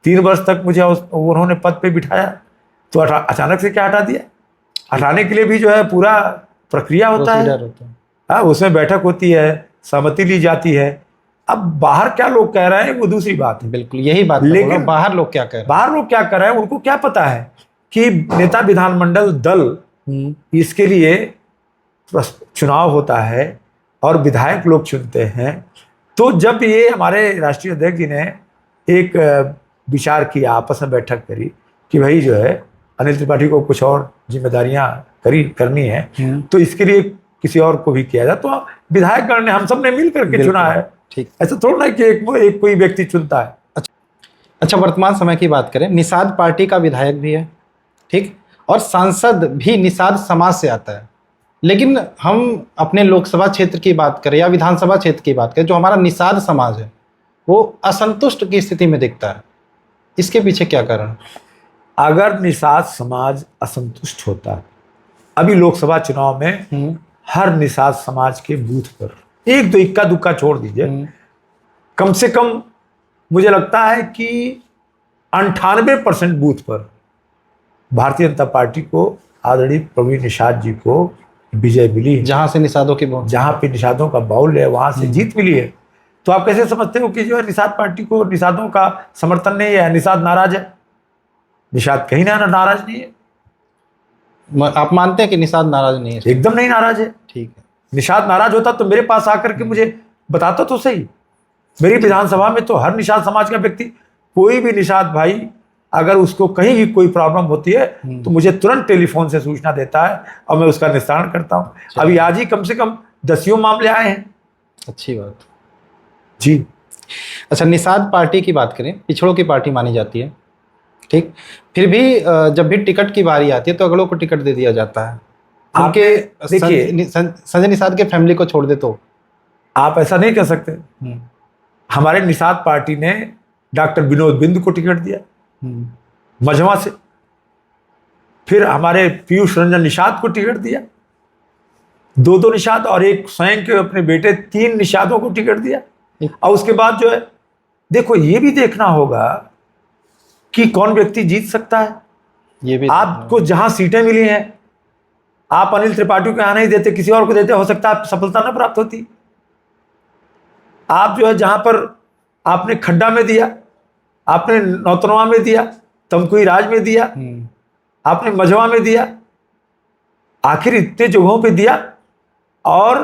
3 वर्ष तक मुझे उन्होंने पद पे बिठाया, तो अचानक से क्या हटा दिया? हटाने के लिए भी जो है पूरा प्रक्रिया होता है। हाँ, उसमें बैठक होती है, सहमति ली जाती है। अब बाहर क्या लोग कह रहे हैं वो दूसरी बात है। बिल्कुल यही बात, लेकिन बाहर लोग क्या कह रहे हैं? बाहर लोग क्या कर रहे हैं उनको क्या पता है कि नेता विधानमंडल दल, इसके लिए चुनाव होता है और विधायक लोग चुनते हैं। तो जब ये हमारे राष्ट्रीय अध्यक्ष जी ने एक विचार किया, आपस में बैठक करी कि भाई जो है अनिल त्रिपाठी को कुछ और जिम्मेदारियां करनी है, तो इसके लिए किसी और को भी किया जाए, तो विधायकगण ने, हम सब ने मिल करके चुना है। ठीक, ऐसा थोड़ा ना कि एक कोई व्यक्ति चुनता है। अच्छा, वर्तमान समय की बात करें, निषाद पार्टी का विधायक भी है, ठीक, और सांसद भी निषाद समाज से आता है। लेकिन हम अपने लोकसभा क्षेत्र की बात करें या विधानसभा क्षेत्र की बात करें, जो हमारा निषाद समाज है वो असंतुष्ट की स्थिति में दिखता है। इसके पीछे क्या कारण? अगर निषाद समाज असंतुष्ट होता, अभी लोकसभा चुनाव में हर निषाद समाज के बूथ पर, एक दो इक्का दुक्का छोड़ दीजिए, कम से कम मुझे लगता है कि 98% बूथ पर भारतीय जनता पार्टी को, आदरणीय प्रवीण निषाद जी को विजय मिली है। जहां से निषादों की, जहां पे निषादों का बाहुल्य है वहां से जीत मिली है। तो आप कैसे समझते हो कि जो है निषाद पार्टी को निषादों का समर्थन नहीं है, निषाद नाराज है? निषाद कहीं ना नाराज नहीं है। आप मानते हैं कि निषाद नाराज नहीं है? एकदम नहीं नाराज है। ठीक है, निषाद नाराज होता तो मेरे पास आकर के मुझे बताता तो सही। मेरी विधानसभा में तो हर निषाद समाज का व्यक्ति, कोई भी निषाद भाई अगर उसको कहीं भी कोई प्रॉब्लम होती है तो मुझे तुरंत टेलीफोन से सूचना देता है और मैं उसका निस्तारण करता हूँ। अभी आज ही कम से कम 10 मामले आए हैं। अच्छी बात जी। अच्छा, निषाद पार्टी की बात करें, पिछड़ों की पार्टी मानी जाती है, ठीक, फिर भी जब भी टिकट की बारी आती है तो अगलों को टिकट दे दिया जाता है। आपके देखिए, संजय निषाद के फैमिली को छोड़ दे तो आप ऐसा नहीं कह सकते। हमारे निषाद पार्टी ने डॉक्टर विनोद बिंदु को टिकट दिया मझवा से, फिर हमारे पीयूष रंजन निषाद को टिकट दिया, 2 निषाद और एक स्वयं के अपने बेटे, 3 निषादों को टिकट दिया। और उसके बाद जो है, देखो ये भी देखना होगा कि कौन व्यक्ति जीत सकता है। ये भी आपको जहां सीटें मिली हैं, आप अनिल त्रिपाठी को यहां नहीं देते, किसी और को देते, हो सकता है सफलता न प्राप्त होती। आप जो है जहां पर आपने खड्डा में दिया, आपने नौतनवा में दिया, तमकुई राज में दिया, आपने मझवा में दिया, आखिर इतने जगहों पे दिया और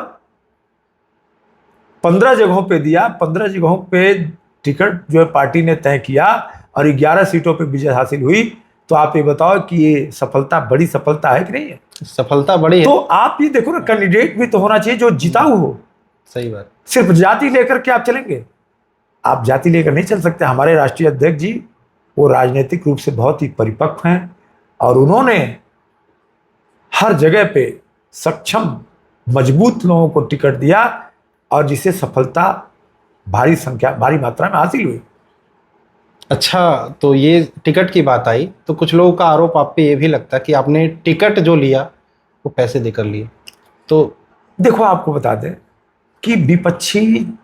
15 जगहों पे दिया। 15 जगहों पे टिकट जो है पार्टी ने तय किया और 11 सीटों पे विजय हासिल हुई। तो आप ये बताओ कि ये सफलता, बड़ी सफलता है कि नहीं है? सफलता बड़ी है। तो आप ये देखो ना, कैंडिडेट भी तो होना चाहिए जो जिताऊ हो। सही बात। सिर्फ जाति लेकर के आप चलेंगे? आप जाति लेकर नहीं चल सकते। हमारे राष्ट्रीय अध्यक्ष जी वो राजनीतिक रूप से बहुत ही परिपक्व हैं और उन्होंने हर जगह पे सक्षम मजबूत लोगों को टिकट दिया और जिससे सफलता भारी मात्रा में हासिल हुई। अच्छा, तो ये टिकट की बात आई तो कुछ लोगों का आरोप आप पे ये भी लगता है कि आपने टिकट जो लिया वो पैसे देकर लिए। तो देखो, आपको बता दें कि विपक्षी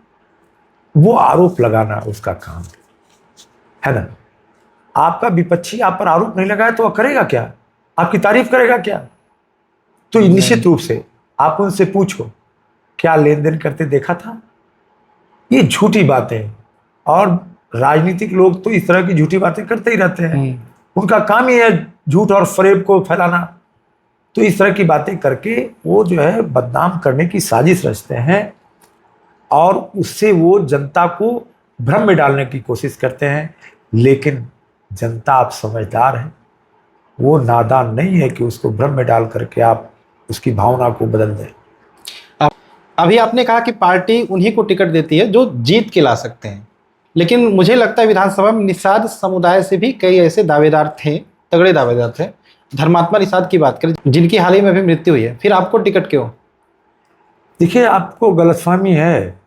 वो आरोप लगाना उसका काम है ना। आपका विपक्षी आप पर आरोप नहीं लगाए तो वह करेगा क्या? आपकी तारीफ करेगा क्या? तो निश्चित रूप से आप उनसे पूछो, क्या लेन देन करते देखा था? ये झूठी बातें, और राजनीतिक लोग तो इस तरह की झूठी बातें करते ही रहते हैं। उनका काम ही है झूठ और फरेब को फैलाना। तो इस तरह की बातें करके वो जो है बदनाम करने की साजिश रचते हैं और उससे वो जनता को भ्रम में डालने की कोशिश करते हैं। लेकिन जनता, आप समझदार हैं, वो नादान नहीं है कि उसको भ्रम में डाल करके आप उसकी भावना को बदल दें। अभी आपने कहा कि पार्टी उन्हीं को टिकट देती है जो जीत के ला सकते हैं, लेकिन मुझे लगता है विधानसभा में निषाद समुदाय से भी कई ऐसे दावेदार थे, तगड़े दावेदार थे। धर्मात्मा निषाद की बात करें जिनकी हाल ही में भी मृत्यु हुई है, फिर आपको टिकट क्यों? देखिए, आपको गलतफहमी है।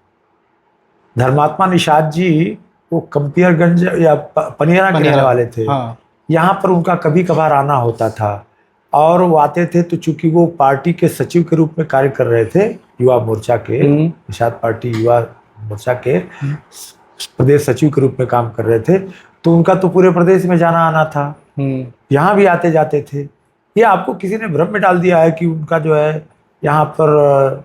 धर्मात्मा निषाद जी वो कंपियरगंज या पनियरा के रहने वाले थे। हाँ। यहाँ पर उनका कभी कभार आना होता था और वो आते थे तो चूंकि वो पार्टी के सचिव के रूप में कार्य कर रहे थे, युवा मोर्चा के, निषाद पार्टी युवा मोर्चा के प्रदेश सचिव के रूप में काम कर रहे थे, तो उनका तो पूरे प्रदेश में जाना आना था। यहाँ भी आते जाते थे। ये आपको किसी ने भ्रम में डाल दिया है कि उनका जो है यहाँ पर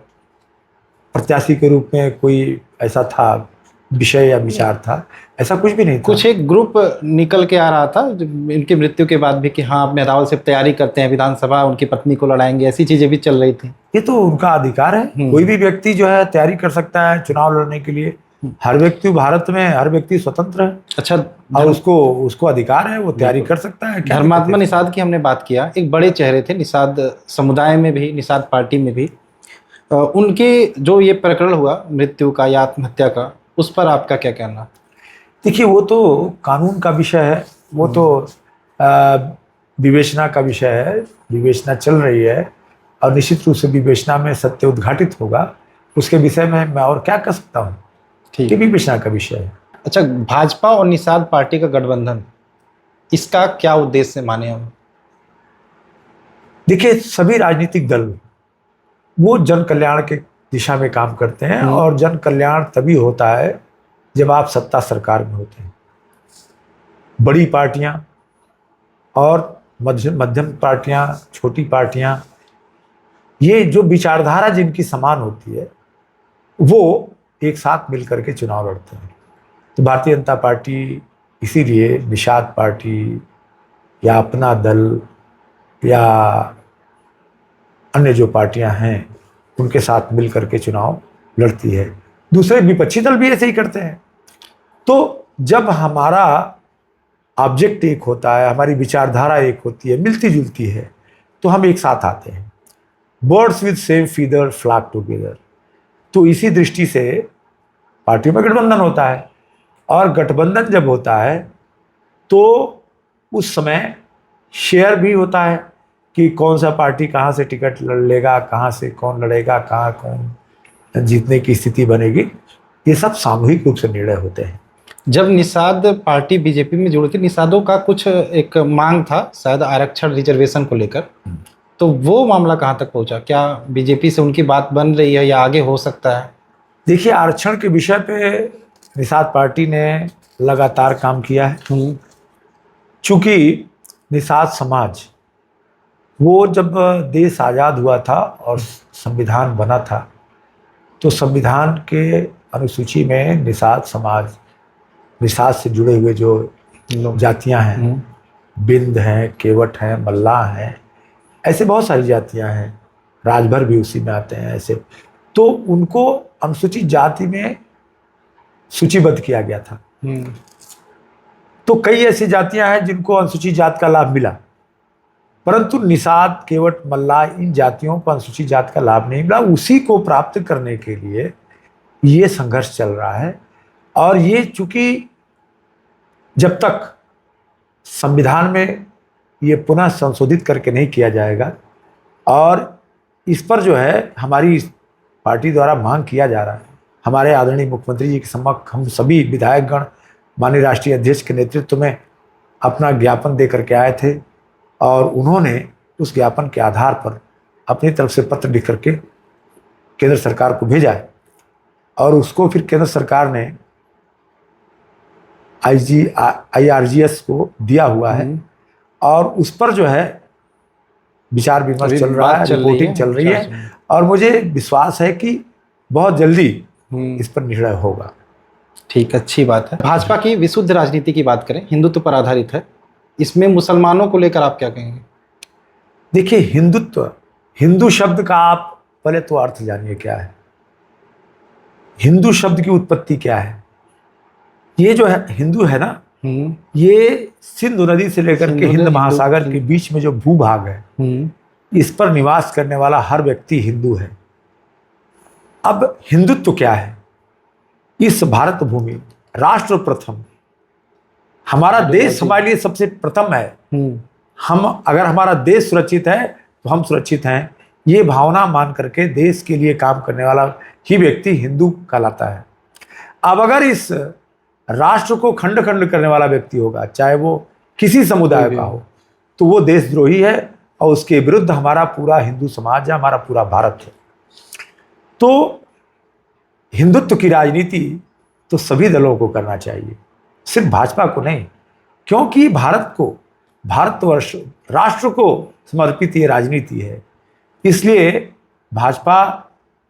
प्रत्याशी के रूप में कोई ऐसा था विषय या विचार था। ऐसा कुछ भी नहीं था। कुछ एक ग्रुप निकल के आ रहा था इनकी मृत्यु के बाद भी कि हाँ अपने रावल से तैयारी करते हैं, विधानसभा उनकी पत्नी को लड़ाएंगे, ऐसी चीजें भी चल रही थी। ये तो उनका अधिकार है। कोई भी व्यक्ति जो है तैयारी कर सकता है चुनाव लड़ने के लिए। हर व्यक्ति, भारत में हर व्यक्ति स्वतंत्र है। अच्छा, और उसको अधिकार है, वो तैयारी कर सकता है। धर्मात्मा निषाद की हमने बात किया, एक बड़े चेहरे थे निषाद समुदाय में भी, निषाद पार्टी में भी। उनके जो ये प्रकरण हुआ मृत्यु का या आत्महत्या का, उस पर आपका क्या कहना? देखिए, वो तो कानून का विषय है, वो तो विवेचना का विषय है। विवेचना चल रही है और निश्चित रूप से विवेचना में सत्य उद्घाटित होगा। उसके विषय में मैं और क्या कह सकता हूँ, ठीक है, विवेचना का विषय है। अच्छा, भाजपा और निषाद पार्टी का गठबंधन, इसका क्या उद्देश्य माने हम? देखिए, सभी राजनीतिक दल वो जन कल्याण के दिशा में काम करते हैं और जन कल्याण तभी होता है जब आप सत्ता सरकार में होते हैं। बड़ी पार्टियां और मध्यम पार्टियां, छोटी पार्टियां, ये जो विचारधारा जिनकी समान होती है वो एक साथ मिलकर के चुनाव लड़ते हैं। तो भारतीय जनता पार्टी इसीलिए निषाद पार्टी या अपना दल या अन्य जो पार्टियां हैं उनके साथ मिल करके चुनाव लड़ती है। दूसरे विपक्षी दल भी ऐसे ही करते हैं। तो जब हमारा ऑब्जेक्ट एक होता है, हमारी विचारधारा एक होती है, मिलती जुलती है, तो हम एक साथ आते हैं। Birds with same feather flock together. तो इसी दृष्टि से पार्टियों में गठबंधन होता है और गठबंधन जब होता है तो उस समय शेयर भी होता है कि कौन सा पार्टी कहाँ से टिकट लड़ लेगा, कहाँ से कौन लड़ेगा, कहाँ कौन जीतने की स्थिति बनेगी। ये सब सामूहिक रूप से निर्णय होते हैं। जब निषाद पार्टी बीजेपी में जुड़ी थी, निषादों का कुछ एक मांग था शायद आरक्षण रिजर्वेशन को लेकर, तो वो मामला कहाँ तक पहुंचा? क्या बीजेपी से उनकी बात बन रही है या आगे हो सकता है? देखिए, आरक्षण के विषय पे निषाद पार्टी ने लगातार काम किया है चूंकि निषाद समाज, वो जब देश आज़ाद हुआ था और संविधान बना था, तो संविधान के अनुसूची में निषाद समाज, निषाद से जुड़े हुए जो जातियां हैं, बिंद हैं, केवट हैं, मल्लाह हैं, ऐसे बहुत सारी जातियां हैं, राजभर भी उसी में आते हैं ऐसे, तो उनको अनुसूचित जाति में सूचीबद्ध किया गया था। तो कई ऐसी जातियां हैं जिनको अनुसूचित जाति का लाभ मिला, परंतु निषाद, केवट, मल्लाह, इन जातियों को अनुसूचित जाति का लाभ नहीं मिला। उसी को प्राप्त करने के लिए ये संघर्ष चल रहा है। और ये चूंकि जब तक संविधान में ये पुनः संशोधित करके नहीं किया जाएगा, और इस पर जो है हमारी पार्टी द्वारा मांग किया जा रहा है, हमारे आदरणीय मुख्यमंत्री जी के समक्ष हम सभी विधायकगण माननीय राष्ट्रीय अध्यक्ष के नेतृत्व में अपना ज्ञापन दे करके आए थे, और उन्होंने उस ज्ञापन के आधार पर अपनी तरफ से पत्र लिख करके केंद्र सरकार को भेजा है, और उसको फिर केंद्र सरकार ने IRGS को दिया हुआ है, और उस पर जो है विचार विमर्श चल रहा है, रिपोर्टिंग चल रही है, और मुझे विश्वास है कि बहुत जल्दी इस पर निर्णय होगा। ठीक, अच्छी बात है। भाजपा की विशुद्ध राजनीति की बात करें, हिंदुत्व पर आधारित है, इसमें मुसलमानों को लेकर आप क्या कहेंगे? देखिए, हिंदुत्व, हिंदू शब्द का आप पहले तो अर्थ जानिए क्या है। हिंदू शब्द की उत्पत्ति क्या है? ये जो है हिंदू है ना, ये सिंधु नदी से लेकर के हिंद महासागर के बीच में जो भूभाग है, इस पर निवास करने वाला हर व्यक्ति हिंदू है। अब हिंदुत्व क्या है? इस भारत भूमि, राष्ट्र प्रथम, हमारा देश हमारे लिए सबसे प्रथम है। हम, अगर हमारा देश सुरक्षित है तो हम सुरक्षित हैं, ये भावना मान करके देश के लिए काम करने वाला ही व्यक्ति हिंदू कहलाता है। अब अगर इस राष्ट्र को खंड खंड करने वाला व्यक्ति होगा, चाहे वो किसी समुदाय का हो, तो वो देशद्रोही है, और उसके विरुद्ध हमारा पूरा हिंदू समाज है, हमारा पूरा भारत है। तो हिंदुत्व की राजनीति तो सभी दलों को करना चाहिए, सिर्फ भाजपा को नहीं, क्योंकि भारत को, भारतवर्ष, राष्ट्र को समर्पित ये राजनीति है। इसलिए भाजपा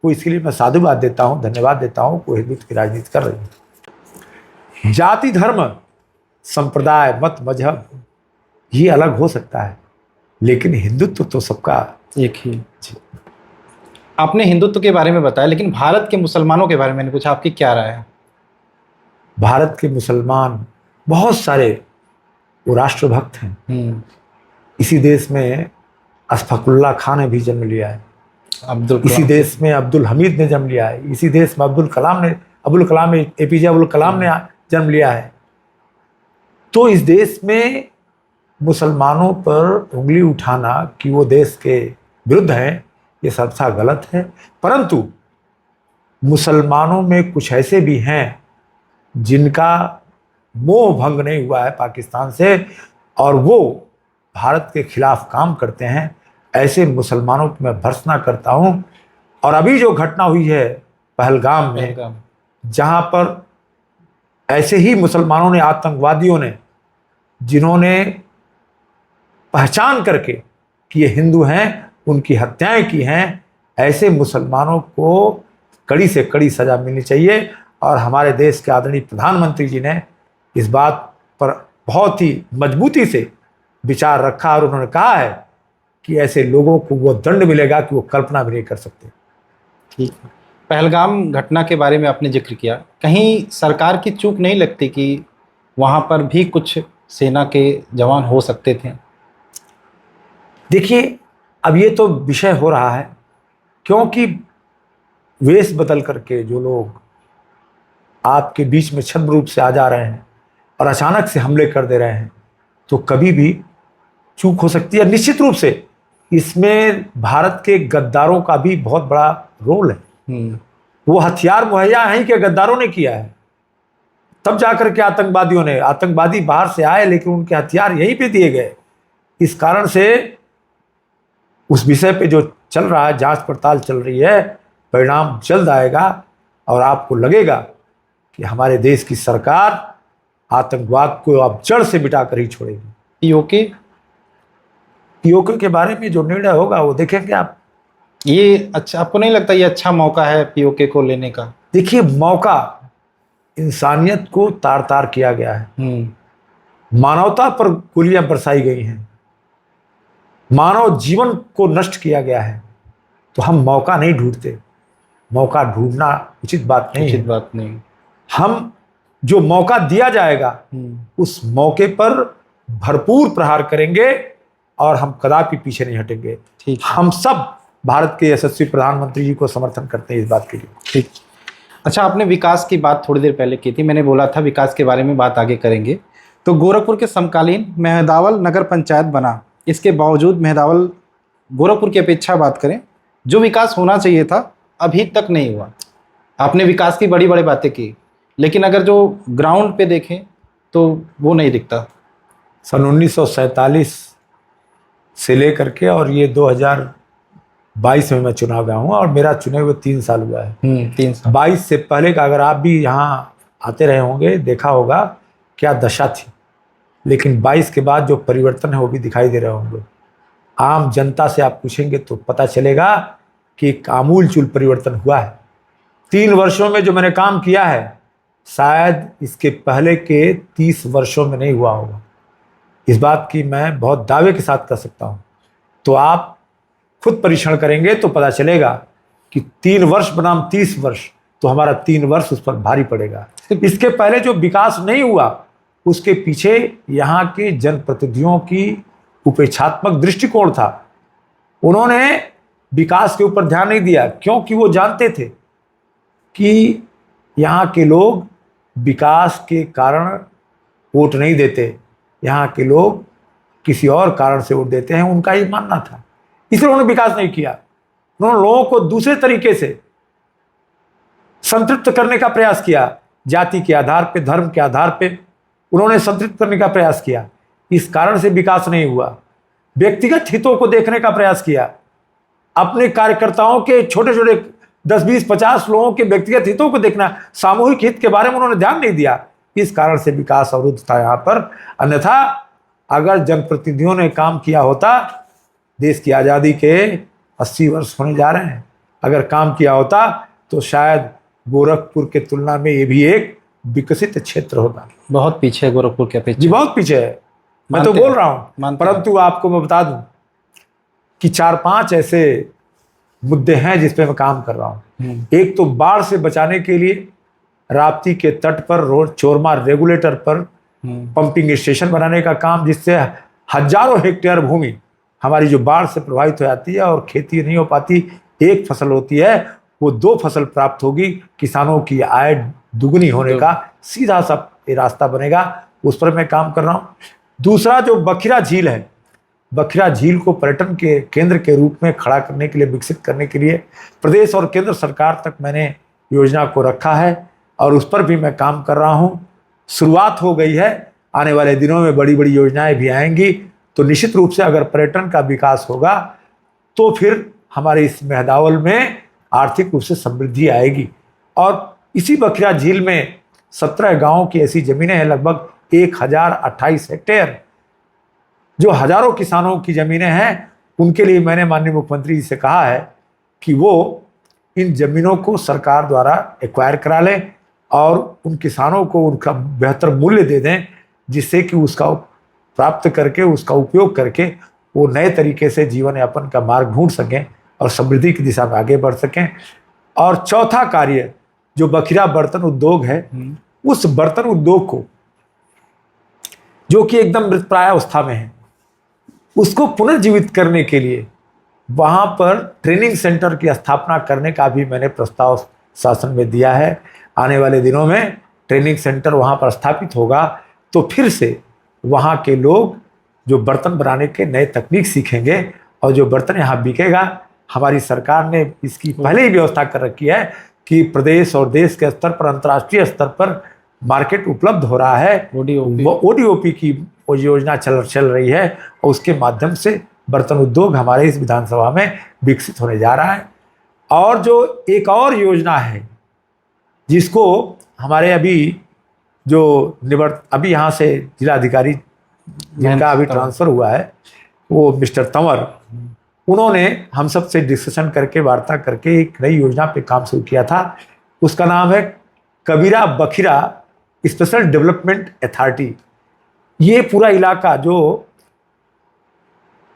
को इसके लिए मैं साधुवाद देता हूँ, धन्यवाद देता हूँ को हिंदुत्व की राजनीति कर रही है। जाति, धर्म, संप्रदाय, मत, मजहब ये अलग हो सकता है, लेकिन हिंदुत्व तो सबका एक ही। आपने हिंदुत्व के बारे में बताया, लेकिन भारत के मुसलमानों के बारे में मैंने पूछा, आपकी क्या राय है? भारत के मुसलमान बहुत सारे वो राष्ट्रभक्त हैं। इसी देश में अशफाकुल्ला खान ने भी जन्म लिया है, इसी देश में अब्दुल हमीद ने जन्म लिया है, इसी देश में APJ अब्दुल कलाम ने जन्म लिया है। तो इस देश में मुसलमानों पर उंगली उठाना कि वो देश के विरुद्ध है, ये सबसा गलत है। परंतु मुसलमानों में कुछ ऐसे भी हैं जिनका मोह भंग नहीं हुआ है पाकिस्तान से, और वो भारत के खिलाफ काम करते हैं। ऐसे मुसलमानों की मैं भर्त्सना करता हूँ। और अभी जो घटना हुई है पहलगाम में, जहाँ पर ऐसे ही मुसलमानों ने, आतंकवादियों ने, जिन्होंने पहचान करके कि ये हिंदू हैं, उनकी हत्याएं की हैं, ऐसे मुसलमानों को कड़ी से कड़ी सजा मिलनी चाहिए। और हमारे देश के आदरणीय प्रधानमंत्री जी ने इस बात पर बहुत ही मजबूती से विचार रखा, और उन्होंने कहा है कि ऐसे लोगों को वो दंड मिलेगा कि वो कल्पना भी नहीं कर सकते। ठीक है, पहलगाम घटना के बारे में आपने जिक्र किया, कहीं सरकार की चूक नहीं लगती कि वहाँ पर भी कुछ सेना के जवान हो सकते थे? देखिए, अब ये तो विषय हो रहा है, क्योंकि वेश बदल करके जो लोग आपके बीच में छद्म रूप से आ जा रहे हैं और अचानक से हमले कर दे रहे हैं, तो कभी भी चूक हो सकती है। निश्चित रूप से इसमें भारत के गद्दारों का भी बहुत बड़ा रोल है। वो हथियार मुहैया है कि गद्दारों ने किया है, तब जाकर के आतंकवादी बाहर से आए, लेकिन उनके हथियार यहीं पे दिए गए। इस कारण से उस विषय पे जो चल रहा है, जांच पड़ताल चल रही है, परिणाम जल्द आएगा, और आपको लगेगा कि हमारे देश की सरकार आतंकवाद को अब जड़ से मिटा कर ही छोड़ेगी। पीओके? पीओके के बारे में जो निर्णय होगा वो देखेंगे आप। ये अच्छा, आपको नहीं लगता ये अच्छा मौका है पीओके को लेने का? देखिए, मौका, इंसानियत को तार तार किया गया है, मानवता पर गोलियां बरसाई गई हैं, मानव जीवन को नष्ट किया गया है, तो हम मौका नहीं ढूंढते। मौका ढूंढना उचित बात नहीं उचित है। बात नहीं। हम जो मौका दिया जाएगा उस मौके पर भरपूर प्रहार करेंगे और हम कदापि पीछे नहीं हटेंगे। ठीक है। हम सब भारत के यशस्वी प्रधानमंत्री जी को समर्थन करते हैं इस बात के लिए। ठीक। अच्छा, आपने विकास की बात थोड़ी देर पहले की थी, मैंने बोला था विकास के बारे में बात आगे करेंगे। तो गोरखपुर के समकालीन मेहदावल नगर पंचायत बना, इसके बावजूद मेहदावल गोरखपुर की अपेक्षा बात करें, जो विकास होना चाहिए था अभी तक नहीं हुआ। आपने विकास की बड़ी बड़ी बातें की, लेकिन अगर जो ग्राउंड पे देखें तो वो नहीं दिखता। सन 1947 से लेकर के और ये 2022 में मैं चुनाव गया हूँ और मेरा चुने हुए 3 साल हुआ है। 3 साल। 22 से पहले का अगर आप भी यहाँ आते रहे होंगे, देखा होगा क्या दशा थी, लेकिन 22 के बाद जो परिवर्तन है वो भी दिखाई दे रहे होंगे। आम जनता से आप पूछेंगे तो पता चलेगा कि एक आमूलचूल परिवर्तन हुआ है। 3 वर्षों में जो मैंने काम किया है शायद इसके पहले के 30 वर्षों में नहीं हुआ होगा। इस बात की मैं बहुत दावे के साथ कह सकता हूँ। तो आप खुद परीक्षण करेंगे तो पता चलेगा कि 3 वर्ष बनाम 30 वर्ष, तो हमारा 3 वर्ष उस पर भारी पड़ेगा। इसके पहले जो विकास नहीं हुआ उसके पीछे यहाँ के जनप्रतिनिधियों की उपेक्षात्मक दृष्टिकोण था। उन्होंने विकास के ऊपर ध्यान नहीं दिया, क्योंकि वो जानते थे कि यहाँ के लोग विकास के कारण वोट नहीं देते, यहाँ के लोग किसी और कारण से वोट देते हैं, उनका ये मानना था। इसलिए उन्होंने विकास नहीं किया। उन्होंने लोगों को दूसरे तरीके से संतृप्त करने का प्रयास किया, जाति के आधार पे, धर्म के आधार पे उन्होंने संतृप्त करने का प्रयास किया। इस कारण से विकास नहीं हुआ। व्यक्तिगत हितों को देखने का प्रयास किया, अपने कार्यकर्ताओं के छोटे छोटे 10, 20, 50 लोगों के व्यक्तिगत हितों को देखना, सामूहिक हित के बारे में उन्होंने ध्यान नहीं दिया। इस कारण से विकास अवरुद्ध था यहाँ पर। अन्यथा अगर जनप्रतिनिधियों ने काम किया होता, देश की आज़ादी के 80 वर्ष होने जा रहे हैं, अगर काम किया होता तो शायद गोरखपुर के तुलना में ये भी एक विकसित क्षेत्र होता। बहुत पीछे है गोरखपुर के अपेक्षा। जी बहुत पीछे है, मैं तो बोल रहा हूँ। परंतु आपको मैं बता दूं कि 4-5 ऐसे मुद्दे हैं जिस पे मैं काम कर रहा हूँ। एक तो बाढ़ से बचाने के लिए राप्ती के तट पर रोड चोरमार रेगुलेटर पर पंपिंग स्टेशन बनाने का काम, जिससे हजारों हेक्टेयर भूमि हमारी जो बाढ़ से प्रभावित हो जाती है और खेती नहीं हो पाती, एक फसल होती है वो 2 फसल प्राप्त होगी, किसानों की आय दुगनी होने का सीधा सा रास्ता बनेगा। उस पर मैं काम कर रहा हूँ। दूसरा जो बखिरा झील है, बखिरा झील को पर्यटन के केंद्र के रूप में खड़ा करने के लिए, विकसित करने के लिए प्रदेश और केंद्र सरकार तक मैंने योजना को रखा है और उस पर भी मैं काम कर रहा हूँ। शुरुआत हो गई है, आने वाले दिनों में बड़ी बड़ी योजनाएं भी आएंगी। तो निश्चित रूप से अगर पर्यटन का विकास होगा तो फिर हमारे इस मेहदावल में आर्थिक रूप से समृद्धि आएगी। और इसी बखिरा झील में 17 गांवों की ऐसी जमीनें हैं, लगभग 1028 हेक्टेयर, जो हजारों किसानों की जमीनें हैं। उनके लिए मैंने माननीय मुख्यमंत्री जी से कहा है कि वो इन जमीनों को सरकार द्वारा एक्वायर करा लें और उन किसानों को उनका बेहतर मूल्य दे दें, जिससे कि उसका प्राप्त करके, उसका उपयोग करके वो नए तरीके से जीवन यापन का मार्ग ढूंढ सकें और समृद्धि की दिशा में आगे बढ़ सकें। और चौथा कार्य जो बखिरा बर्तन उद्योग है, उस बर्तन उद्योग को जो कि एकदम मृतप्राय अवस्था में है, उसको पुनर्जीवित करने के लिए वहाँ पर ट्रेनिंग सेंटर की स्थापना करने का भी मैंने प्रस्ताव शासन में दिया है। आने वाले दिनों में ट्रेनिंग सेंटर वहाँ पर स्थापित होगा तो फिर से वहाँ के लोग जो बर्तन बनाने के नए तकनीक सीखेंगे और जो बर्तन यहाँ बिकेगा। हमारी सरकार ने इसकी पहले ही व्यवस्था कर रखी है कि प्रदेश और देश के स्तर पर, अंतर्राष्ट्रीय स्तर पर मार्केट उपलब्ध हो रहा है। ओडीओपी की योजना चल रही है और उसके माध्यम से बर्तन उद्योग हमारे इस विधानसभा में विकसित होने जा रहा है। और जो एक और योजना है जिसको हमारे अभी यहाँ से जिलाधिकारी जिनका अभी ट्रांसफर हुआ है, वो मिस्टर तंवर, उन्होंने हम सब से डिस्कशन करके, वार्ता करके एक नई योजना पे काम शुरू किया था। उसका नाम है कबीरा बखीरा स्पेशल डेवलपमेंट अथॉरिटी। ये पूरा इलाका जो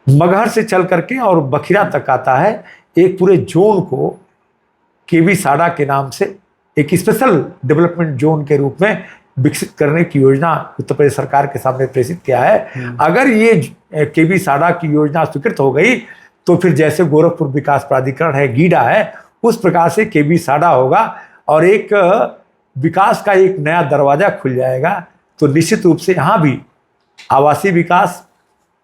मगहर से चल करके और बखीरा तक आता है, एक पूरे जोन को केवी साडा के नाम से एक स्पेशल डेवलपमेंट जोन के रूप में विकसित करने की योजना उत्तर प्रदेश सरकार के सामने प्रेषित किया है। अगर ये केवी साडा की योजना स्वीकृत हो गई तो फिर जैसे गोरखपुर विकास प्राधिकरण है, गीडा है, उस प्रकार से केवी साडा होगा और एक विकास का एक नया दरवाजा खुल जाएगा। तो निश्चित रूप से यहाँ भी आवासीय विकास,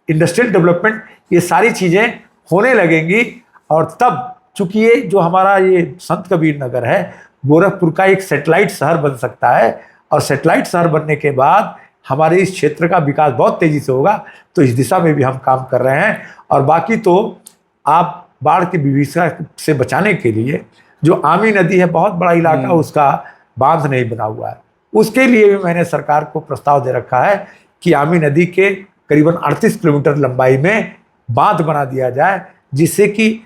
इंडस्ट्रियल डेवलपमेंट, ये सारी चीज़ें होने लगेंगी। और तब चूंकि ये जो हमारा ये संत कबीर नगर है, गोरखपुर का एक सैटेलाइट शहर बन सकता है और सैटेलाइट शहर बनने के बाद हमारे इस क्षेत्र का विकास बहुत तेज़ी से होगा। तो इस दिशा में भी हम काम कर रहे हैं। और बाकी तो आप बाढ़ की विभीषिका से बचाने के लिए जो आमी नदी है, बहुत बड़ा इलाका, उसका बांध नहीं बना हुआ है, उसके लिए भी मैंने सरकार को प्रस्ताव दे रखा है कि आमी नदी के करीबन 38 किलोमीटर लंबाई में बांध बना दिया जाए, जिससे कि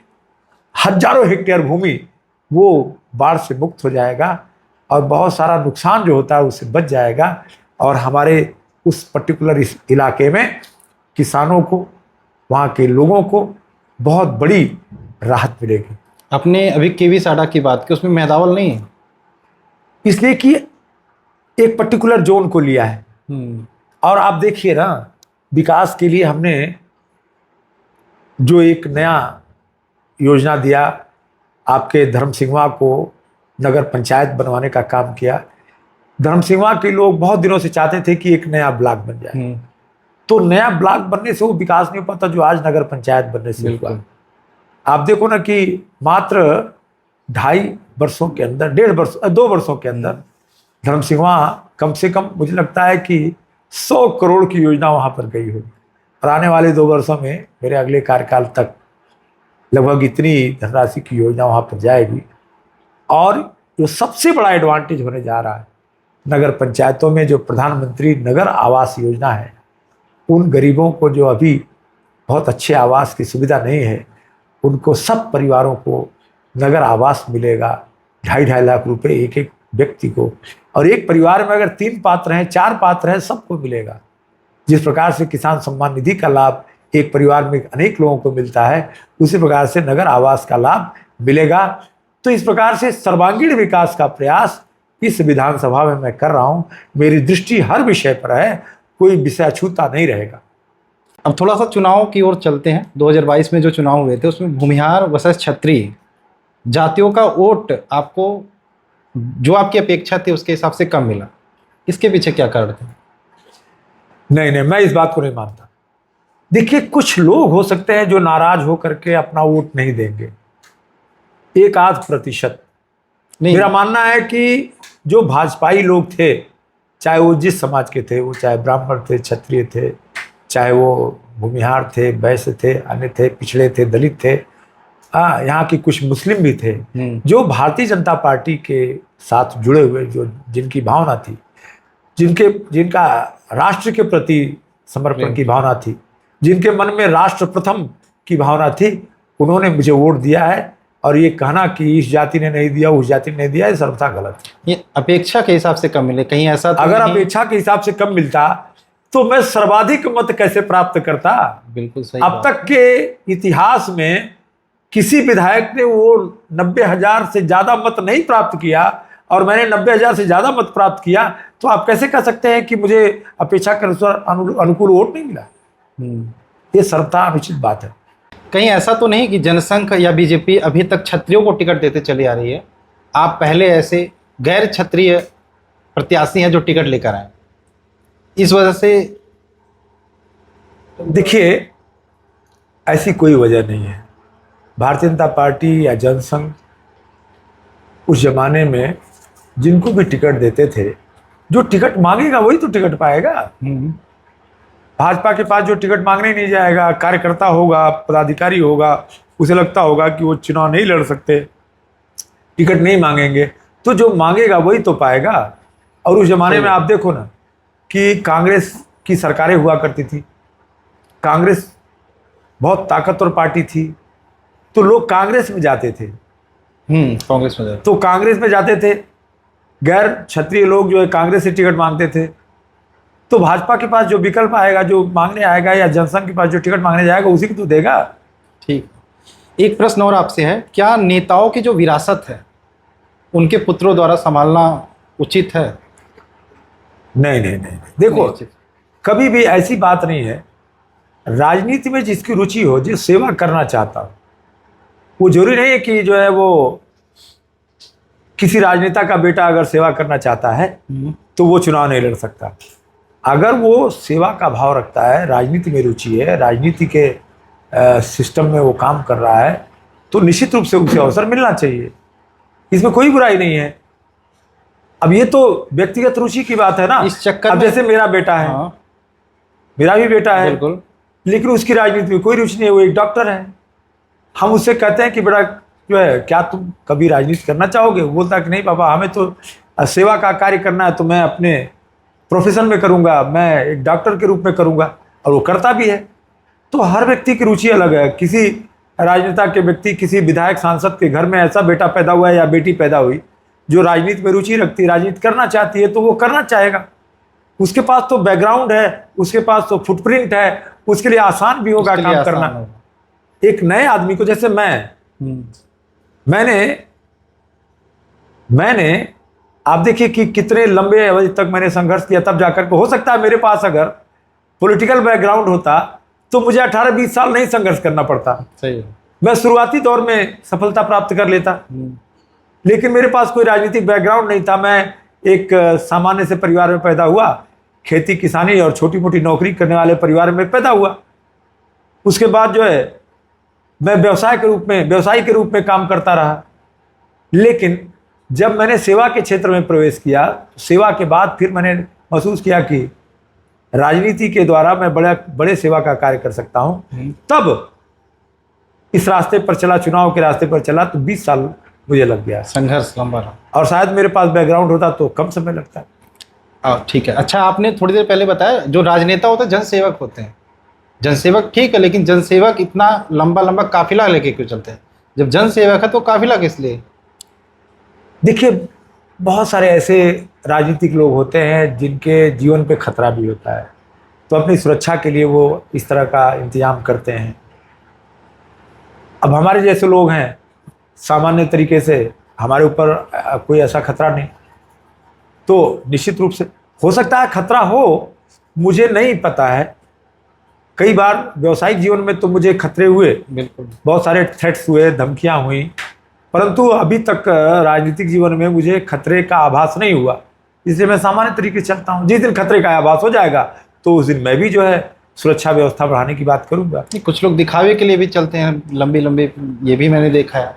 हजारों हेक्टेयर भूमि वो बाढ़ से मुक्त हो जाएगा और बहुत सारा नुकसान जो होता है उससे बच जाएगा और हमारे उस पर्टिकुलर इस इलाके में किसानों को, वहाँ के लोगों को बहुत बड़ी राहत मिलेगी। आपने अभी केवी साडा की बात की, उसमें मेहदावल नहीं है, इसलिए कि एक पर्टिकुलर जोन को लिया है। और आप देखिए ना, विकास के लिए हमने जो एक नया योजना दिया, आपके धर्मसिंहवा को नगर पंचायत बनवाने का काम किया। धर्मसिंहवा के लोग बहुत दिनों से चाहते थे कि एक नया ब्लॉक बन जाए, तो नया ब्लॉक बनने से वो विकास नहीं हो पाता जो आज नगर पंचायत बनने से हुआ। आप देखो ना कि मात्र 2.5 वर्षों के अंदर, 2 वर्षों के अंदर धर्मसिंहवा कम से कम मुझे लगता है कि 100 करोड़ की योजना वहाँ पर गई होगी और आने वाले 2 वर्षों में मेरे अगले कार्यकाल तक लगभग इतनी धनराशि की योजना वहाँ पर जाएगी। और जो सबसे बड़ा एडवांटेज होने जा रहा है नगर पंचायतों में, जो प्रधानमंत्री नगर आवास योजना है, उन गरीबों को जो अभी बहुत अच्छे आवास की सुविधा नहीं है, उनको सब परिवारों को नगर आवास मिलेगा। 2.5 लाख रुपए एक एक व्यक्ति को, और एक परिवार में अगर 3 पात्र हैं, 4 पात्र हैं, सबको मिलेगा। जिस प्रकार से किसान सम्मान निधि का लाभ एक परिवार में अनेक लोगों को मिलता है, उसी प्रकार से नगर आवास का लाभ मिलेगा। तो इस प्रकार से सर्वांगीण विकास का प्रयास इस विधानसभा में मैं कर रहा हूं। मेरी दृष्टि हर विषय पर है, कोई विषय अछूता नहीं रहेगा। अब थोड़ा सा चुनाव की ओर चलते हैं। 2022 में जो चुनाव हुए थे उसमें भूमिहार वर्सेस क्षत्रिय जातियों का वोट आपको जो आपकी अपेक्षा थी उसके हिसाब से कम मिला, इसके पीछे क्या कारण थे? नहीं, मैं इस बात को नहीं मानता। देखिए, कुछ लोग हो सकते हैं जो नाराज होकर के अपना वोट नहीं देंगे, 1-8%। मेरा मानना है कि जो भाजपाई लोग थे, चाहे वो जिस समाज के थे, वो चाहे ब्राह्मण थे, क्षत्रिय थे, चाहे वो भूमिहार थे, वैश्य थे, अन्य थे, पिछड़े थे, दलित थे, यहाँ की कुछ मुस्लिम भी थे, जो भारतीय जनता पार्टी के साथ जुड़े हुए, जो जिनकी भावना थी, जिनका राष्ट्र के प्रति समर्पण की भावना थी, जिनके मन में राष्ट्र प्रथम की भावना थी, उन्होंने मुझे वोट दिया है। और ये कहना कि इस जाति ने नहीं दिया, उस जाति ने नहीं दिया, ये सर्वथा गलत है। ये अपेक्षा के हिसाब से कम मिले, कहीं ऐसा तो अगर अपेक्षा के हिसाब से कम मिलता तो मैं सर्वाधिक मत कैसे प्राप्त करता? बिल्कुल सही। अब तक के इतिहास में किसी विधायक ने वो 90,000 से ज्यादा मत नहीं प्राप्त किया और मैंने 90,000 से ज्यादा मत प्राप्त किया, तो आप कैसे कह सकते हैं कि मुझे अपेक्षा के अनुसार अनुकूल वोट नहीं मिला? ये सर्वथा अनुचित बात है। कहीं ऐसा तो नहीं कि जनसंघ या बीजेपी अभी तक क्षत्रियों को टिकट देते चली आ रही है? आप पहले ऐसे गैर क्षत्रिय प्रत्याशी हैं जो टिकट लेकर आए, इस वजह से? देखिए, ऐसी कोई वजह नहीं है। भारतीय जनता पार्टी या जनसंघ उस जमाने में जिनको भी टिकट देते थे, जो टिकट मांगेगा वही तो टिकट पाएगा। भाजपा के पास जो टिकट मांगने नहीं जाएगा, कार्यकर्ता होगा, पदाधिकारी होगा, उसे लगता होगा कि वो चुनाव नहीं लड़ सकते, टिकट नहीं मांगेंगे, तो जो मांगेगा वही तो पाएगा। और उस जमाने में आप देखो ना कि कांग्रेस की सरकारें हुआ करती थी, कांग्रेस बहुत ताकतवर पार्टी थी, तो लोग कांग्रेस में जाते थे। कांग्रेस में तो कांग्रेस में जाते थे, गैर क्षत्रिय लोग जो है कांग्रेस से टिकट मांगते थे। तो भाजपा के पास जो विकल्प आएगा, जो मांगने आएगा, या जनसंघ के पास जो टिकट मांगने जाएगा, उसी को तो देगा। ठीक। एक प्रश्न और आपसे है, क्या नेताओं की जो विरासत है उनके पुत्रों द्वारा संभालना उचित है? नहीं नहीं नहीं, देखो नहीं उचित। कभी भी ऐसी बात नहीं है। राजनीति में जिसकी रुचि हो, जो सेवा करना चाहता हो, वो जरूरी नहीं है कि जो है वो किसी राजनेता का बेटा अगर सेवा करना चाहता है तो वो चुनाव नहीं लड़ सकता। अगर वो सेवा का भाव रखता है, राजनीति में रुचि है, राजनीति के सिस्टम में वो काम कर रहा है, तो निश्चित रूप से उसे अवसर मिलना चाहिए। इसमें कोई बुराई नहीं है। अब ये तो व्यक्तिगत रुचि की बात है ना। इस चक्कर अब में जैसे मेरा बेटा है, हाँ, मेरा भी बेटा है, बिल्कुल। लेकिन उसकी राजनीति में कोई रुचि नहीं है, वो एक डॉक्टर है। हम उससे कहते हैं कि बेटा जो है, क्या तुम कभी राजनीति करना चाहोगे? वो बोलता है कि नहीं पापा, हमें तो सेवा का कार्य करना है, तो मैं अपने प्रोफेशन में करूंगा, मैं एक डॉक्टर के रूप में करूंगा, और वो करता भी है। तो हर व्यक्ति की रुचि अलग है। किसी राजनेता के व्यक्ति, किसी विधायक सांसद के घर में ऐसा बेटा पैदा हुआ है या बेटी पैदा हुई जो राजनीति में रुचि रखती है, राजनीति करना चाहती है, तो वो करना चाहेगा। उसके पास तो बैकग्राउंड है, उसके पास तो फुटप्रिंट है, उसके लिए आसान भी होगा काम करना। एक नए आदमी को, जैसे मैंने आप देखिए कि कितने लंबे अवधि तक मैंने संघर्ष किया, तब जाकर के हो सकता है मेरे पास अगर पॉलिटिकल बैकग्राउंड होता तो मुझे 18-20 साल नहीं संघर्ष करना पड़ता। सही है। मैं शुरुआती दौर में सफलता प्राप्त कर लेता। लेकिन मेरे पास कोई राजनीतिक बैकग्राउंड नहीं था। मैं एक सामान्य से परिवार में पैदा हुआ, खेती किसानी और छोटी मोटी नौकरी करने वाले परिवार में पैदा हुआ। उसके बाद जो है मैं व्यवसायी के रूप में काम करता रहा। लेकिन जब मैंने सेवा के क्षेत्र में प्रवेश किया, सेवा के बाद फिर मैंने महसूस किया कि राजनीति के द्वारा मैं बड़े सेवा का कार्य कर सकता हूं। तब इस रास्ते पर चला, चुनाव के रास्ते पर चला, तो 20 साल मुझे लग गया। संघर्ष लंबा रहा। और शायद मेरे पास बैकग्राउंड होता तो कम समय लगता। ठीक है। अच्छा, आपने थोड़ी देर पहले बताया जो राजनेता होते हैं जनसेवक होते हैं। जनसेवक ठीक है, लेकिन जनसेवक इतना लंबा काफिला लेके क्यों चलते हैं? जब जनसेवक है तो काफिला किस लिए? देखिए, बहुत सारे ऐसे राजनीतिक लोग होते हैं जिनके जीवन पे खतरा भी होता है, तो अपनी सुरक्षा के लिए वो इस तरह का इंतजाम करते हैं। अब हमारे जैसे लोग हैं, सामान्य तरीके से हमारे ऊपर कोई ऐसा खतरा नहीं, तो निश्चित रूप से हो सकता है खतरा हो, मुझे नहीं पता है। कई बार व्यवसायिक जीवन में तो मुझे खतरे हुए, बिल्कुल, बहुत सारे थ्रेट्स हुए, धमकियां हुई, परंतु अभी तक राजनीतिक जीवन में मुझे खतरे का आभास नहीं हुआ। इसलिए मैं सामान्य तरीके से चलता हूँ। जिस दिन खतरे का आभास हो जाएगा तो उस दिन मैं भी जो है सुरक्षा व्यवस्था बढ़ाने की बात करूंगा। कुछ लोग दिखावे के लिए भी चलते हैं, लंबे, ये भी मैंने देखा है।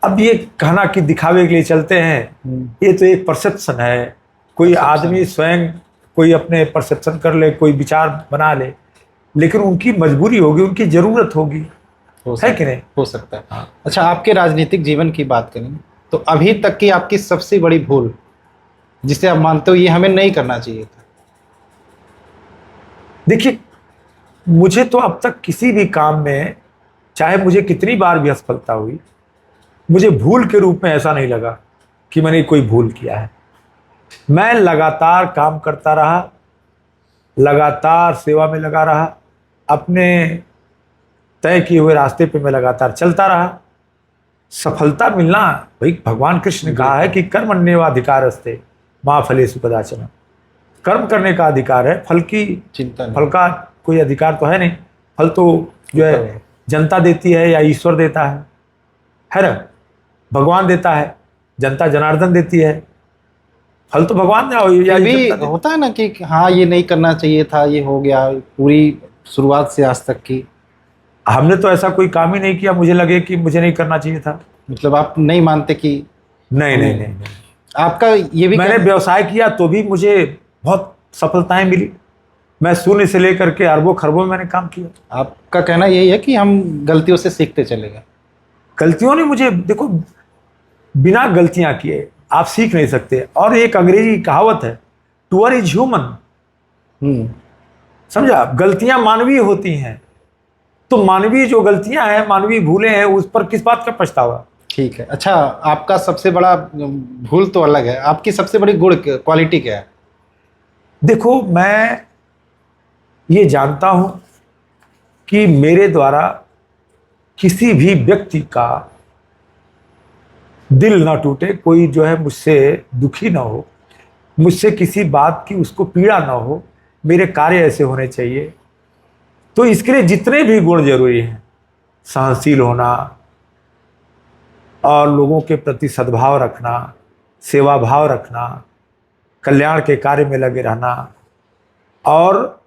अब ये कहना कि दिखावे के लिए चलते हैं, ये तो एक परसेप्शन है। कोई आदमी स्वयं कोई अपने परसेप्शन कर ले, कोई विचार बना ले, लेकिन उनकी मजबूरी होगी, उनकी जरूरत होगी, है कि नहीं? हो सकता है। हाँ। अच्छा, आपके राजनीतिक जीवन की बात करें तो अभी तक की आपकी सबसे बड़ी भूल जिसे आप मानते हो ये हमें नहीं करना चाहिए था? देखिए, मुझे तो अब तक किसी भी काम में, चाहे मुझे कितनी बार भी असफलता हुई, मुझे भूल के रूप में ऐसा नहीं लगा कि मैंने कोई भूल किया है। मैं लगातार काम करता रहा, लगातार सेवा में लगा रहा, अपने तय किए हुए रास्ते पे मैं लगातार चलता रहा। सफलता मिलना, भाई भगवान कृष्ण ने कहा है कि कर्मण्येवाधिकारस्ते मा फलेषु कदाचन। कर्म करने का अधिकार है, फल की चिंता, फल का कोई अधिकार तो है नहीं। फल तो जो है जनता देती है या ईश्वर देता है ना? भगवान देता है, जनता जनार्दन देती है, फल तो भगवान ने। या भी होता है ना कि हाँ ये नहीं करना चाहिए था, ये हो गया, पूरी शुरुआत से आज तक की हमने तो ऐसा कोई काम ही नहीं किया मुझे लगे कि मुझे नहीं करना चाहिए था। मतलब आप नहीं मानते कि नहीं। आपका ये भी मैंने व्यवसाय किया तो भी मुझे बहुत सफलताएं मिली। मैं शून्य से लेकर के अरबों खरबों में मैंने काम किया। आपका कहना यही है कि हम गलतियों से सीखते चले गए? गलतियों ने मुझे, देखो, बिना गलतियां किए आप सीख नहीं सकते। और एक अंग्रेजी कहावत है, टू इज ह्यूमन, समझा? गलतियां मानवीय होती हैं, तो मानवीय जो गलतियां हैं, मानवीय भूलें हैं, उस पर किस बात का पछतावा? ठीक है। अच्छा, आपका सबसे बड़ा भूल तो अलग है, आपकी सबसे बड़ी गुण क्वालिटी क्या है? देखो, मैं ये जानता हूं कि मेरे द्वारा किसी भी व्यक्ति का दिल ना टूटे, कोई जो है मुझसे दुखी ना हो, मुझसे किसी बात की उसको पीड़ा ना हो, मेरे कार्य ऐसे होने चाहिए। तो इसके लिए जितने भी गुण जरूरी हैं, सहनशील होना और लोगों के प्रति सद्भाव रखना, सेवा भाव रखना, कल्याण के कार्य में लगे रहना और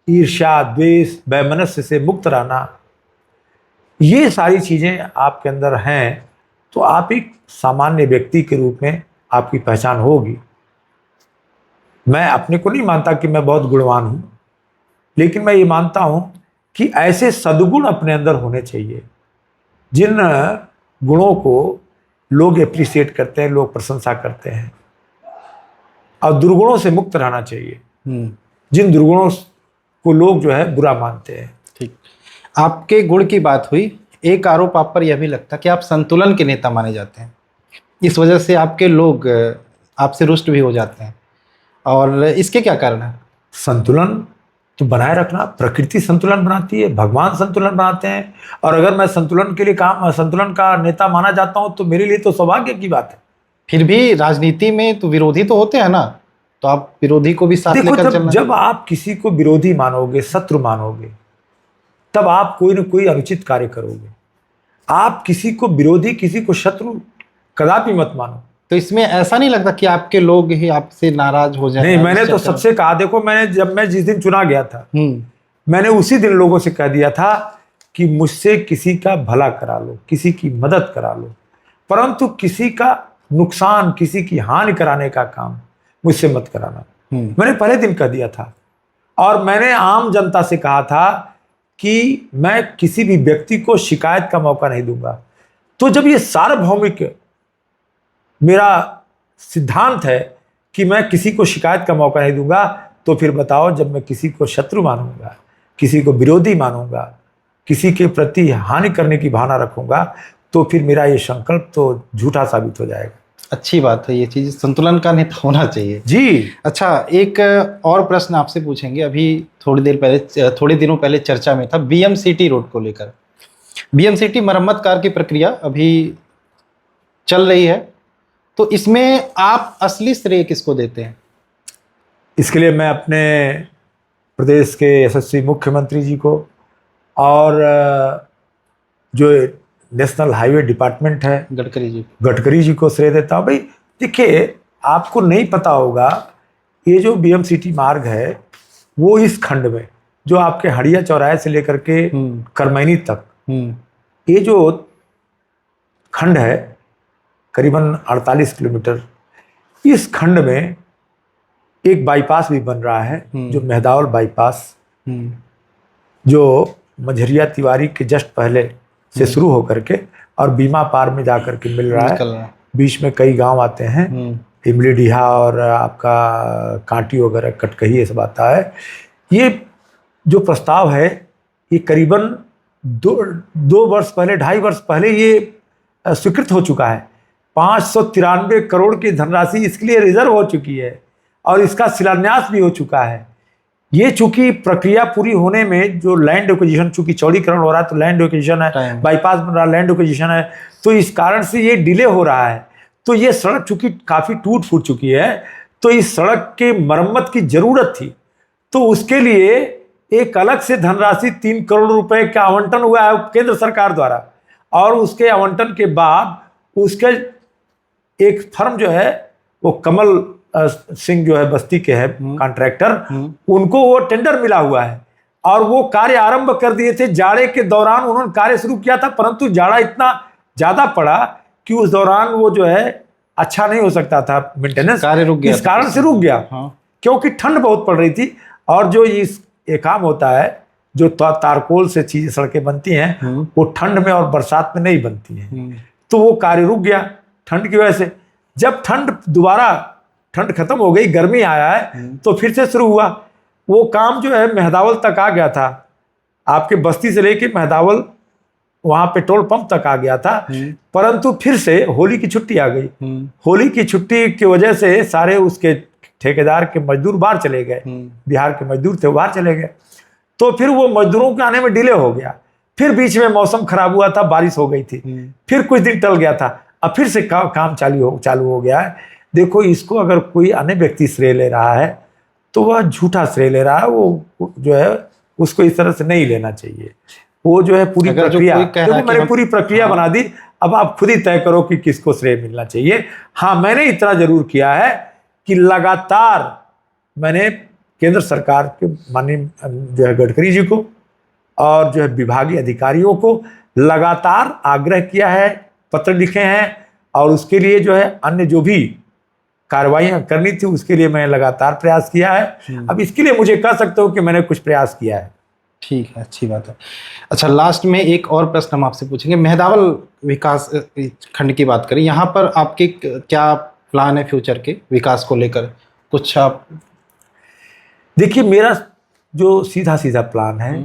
ईर्ष्या, द्वेष, वैमनस्य से मुक्त रहना, ये सारी चीजें आपके अंदर हैं तो आप एक सामान्य व्यक्ति के रूप में आपकी पहचान होगी। मैं अपने को नहीं मानता कि मैं बहुत गुणवान हूं, लेकिन मैं ये मानता हूं कि ऐसे सद्गुण अपने अंदर होने चाहिए जिन गुणों को लोग एप्रिशिएट करते हैं, लोग प्रशंसा करते हैं, और दुर्गुणों से मुक्त रहना चाहिए जिन दुर्गुणों को लोग जो है बुरा मानते हैं। ठीक। आपके गुण की बात हुई, एक आरोप आप पर यह भी लगता है कि आप संतुलन के नेता माने जाते हैं, इस वजह से आपके लोग आपसे रुष्ट भी हो जाते हैं, और इसके क्या कारण है? संतुलन तो बनाए रखना, प्रकृति संतुलन बनाती है, भगवान संतुलन बनाते हैं, और अगर मैं संतुलन के लिए संतुलन का नेता माना जाता हूं तो मेरे लिए तो सौभाग्य की बात है। फिर भी राजनीति में तो विरोधी तो होते हैं ना, तो आप विरोधी को भी साथ लेकर चलना। जब आप किसी को विरोधी मानोगे, शत्रु मानोगे, तब आप कोई न कोई अनुचित कार्य करोगे। आप किसी को विरोधी, किसी को शत्रु कदापि मत मानो। तो इसमें ऐसा नहीं लगता कि आपके लोग ही आपसे नाराज हो जाए? नहीं, मैंने तो सबसे कहा, देखो, मैं जिस दिन चुना गया था, मैंने उसी दिन लोगों से कह दिया था कि मुझसे किसी का भला करा लो, किसी की मदद करा लो, परंतु किसी का नुकसान, किसी की हानि कराने का काम मुझसे मत कराना। मैंने पहले दिन कह दिया था, और मैंने आम जनता से कहा था कि मैं किसी भी व्यक्ति को शिकायत का मौका नहीं दूंगा। तो जब ये सार्वभौमिक मेरा सिद्धांत है कि मैं किसी को शिकायत का मौका नहीं दूंगा, तो फिर बताओ, जब मैं किसी को शत्रु मानूंगा, किसी को विरोधी मानूंगा, किसी के प्रति हानि करने की भावना रखूंगा, तो फिर मेरा ये संकल्प तो झूठा साबित हो जाएगा। अच्छी बात है, ये चीज संतुलन का नेता होना चाहिए जी। अच्छा, एक और प्रश्न आपसे पूछेंगे। अभी थोड़े दिनों पहले चर्चा में था बीएमसीटी रोड को लेकर। बीएमसीटी मरम्मत कार्य की प्रक्रिया अभी चल रही है, तो इसमें आप असली श्रेय किसको देते हैं? इसके लिए मैं अपने प्रदेश के यशस्वी मुख्यमंत्री जी को और जो नेशनल हाईवे डिपार्टमेंट है, गडकरी जी को श्रेय देता हूँ। भाई देखिए, आपको नहीं पता होगा, ये जो बीएमसीटी मार्ग है वो इस खंड में, जो आपके हड़िया चौराहे से लेकर के करमैनी तक, ये जो खंड है करीबन 48 किलोमीटर, इस खंड में एक बाईपास भी बन रहा है, जो मेहदावल बाईपास, जो मझरिया तिवारी के जस्ट पहले से शुरू होकर के और बीमा पार में जाकर के मिल रहा है। बीच में कई गांव आते हैं, इमली डीहा और आपका कांटी वगैरह, कटकही, ये सब आता है। ये जो प्रस्ताव है, ये करीबन 2 वर्ष पहले, 2.5 वर्ष पहले ये स्वीकृत हो चुका है। 593 करोड़ की धनराशि इसके लिए रिजर्व हो चुकी है और इसका शिलान्यास भी हो चुका है। ये चूंकि प्रक्रिया पूरी होने में, जो लैंड एक्विजिशन, चूंकि चौड़ीकरण हो रहा है तो लैंड एक्विजिशन है, बाईपास बन रहा है, लैंड एक्विजिशन है, तो इस कारण से ये डिले हो रहा है। तो ये सड़क चूंकि काफी टूट फूट चुकी है, तो इस सड़क के मरम्मत की जरूरत थी। तो उसके लिए एक अलग से धनराशि 3 करोड़ रुपए का आवंटन हुआ है केंद्र सरकार द्वारा, और उसके आवंटन के बाद उसके एक फर्म जो है वो कमल सिंह जो है बस्ती के है कॉन्ट्रैक्टर, उनको वो टेंडर मिला हुआ है और वो कार्य आरंभ कर दिए थे। जाड़े के दौरान उन्होंने कार्य शुरू किया था, परंतु जाड़ा इतना ज्यादा पड़ा कि उस दौरान वो जो है अच्छा नहीं हो सकता था, मेंटेनेंस कार्य रुक गया, इस कारण से रुक गया। क्योंकि ठंड बहुत पड़ रही थी, और जो ये काम होता है, जो तारकोल से चीजें सड़कें बनती हैं, वो ठंड में और बरसात में नहीं बनती हैं, तो वो कार्य रुक गया ठंड की वजह से। जब ठंड खत्म हो गई, गर्मी आया है, तो फिर से शुरू हुआ। वो काम जो है मेहदावल तक आ गया था, आपके बस्ती से लेके मेहदावल वहां पेट्रोल पंप तक आ गया था। परंतु फिर से होली की छुट्टी आ गई। होली की छुट्टी की वजह से सारे उसके ठेकेदार के मजदूर बाहर चले गए, बिहार के मजदूर थे वो बाहर चले गए, तो फिर वो मजदूरों के आने में डिले हो गया। फिर बीच में मौसम खराब हुआ था, बारिश हो गई थी, फिर कुछ दिन टल गया था, अब फिर से काम चालू हो गया है। देखो, इसको अगर कोई अन्य व्यक्ति श्रेय ले रहा है तो वह झूठा श्रेय ले रहा है। वो जो है उसको इस तरह से नहीं लेना चाहिए। वो जो है पूरी प्रक्रिया, देखो मैंने पूरी प्रक्रिया बना दी, अब आप खुद ही तय करो कि किसको श्रेय मिलना चाहिए। हाँ, मैंने इतना जरूर किया है कि लगातार मैंने केंद्र सरकार के माननीय जो है गडकरी जी को और जो है विभागीय अधिकारियों को लगातार आग्रह किया है, पत्र लिखे हैं, और उसके लिए जो है अन्य जो भी कार्रवाइयां करनी थी उसके लिए मैंने लगातार प्रयास किया है। अब इसके लिए मुझे कह सकते हो कि मैंने कुछ प्रयास किया है। ठीक है, अच्छी बात है। अच्छा, लास्ट में एक और प्रश्न हम आपसे पूछेंगे। मेहदावल विकास खंड की बात करें, यहाँ पर आपके क्या प्लान है फ्यूचर के विकास को लेकर? कुछ आप देखिए, मेरा जो सीधा सीधा प्लान है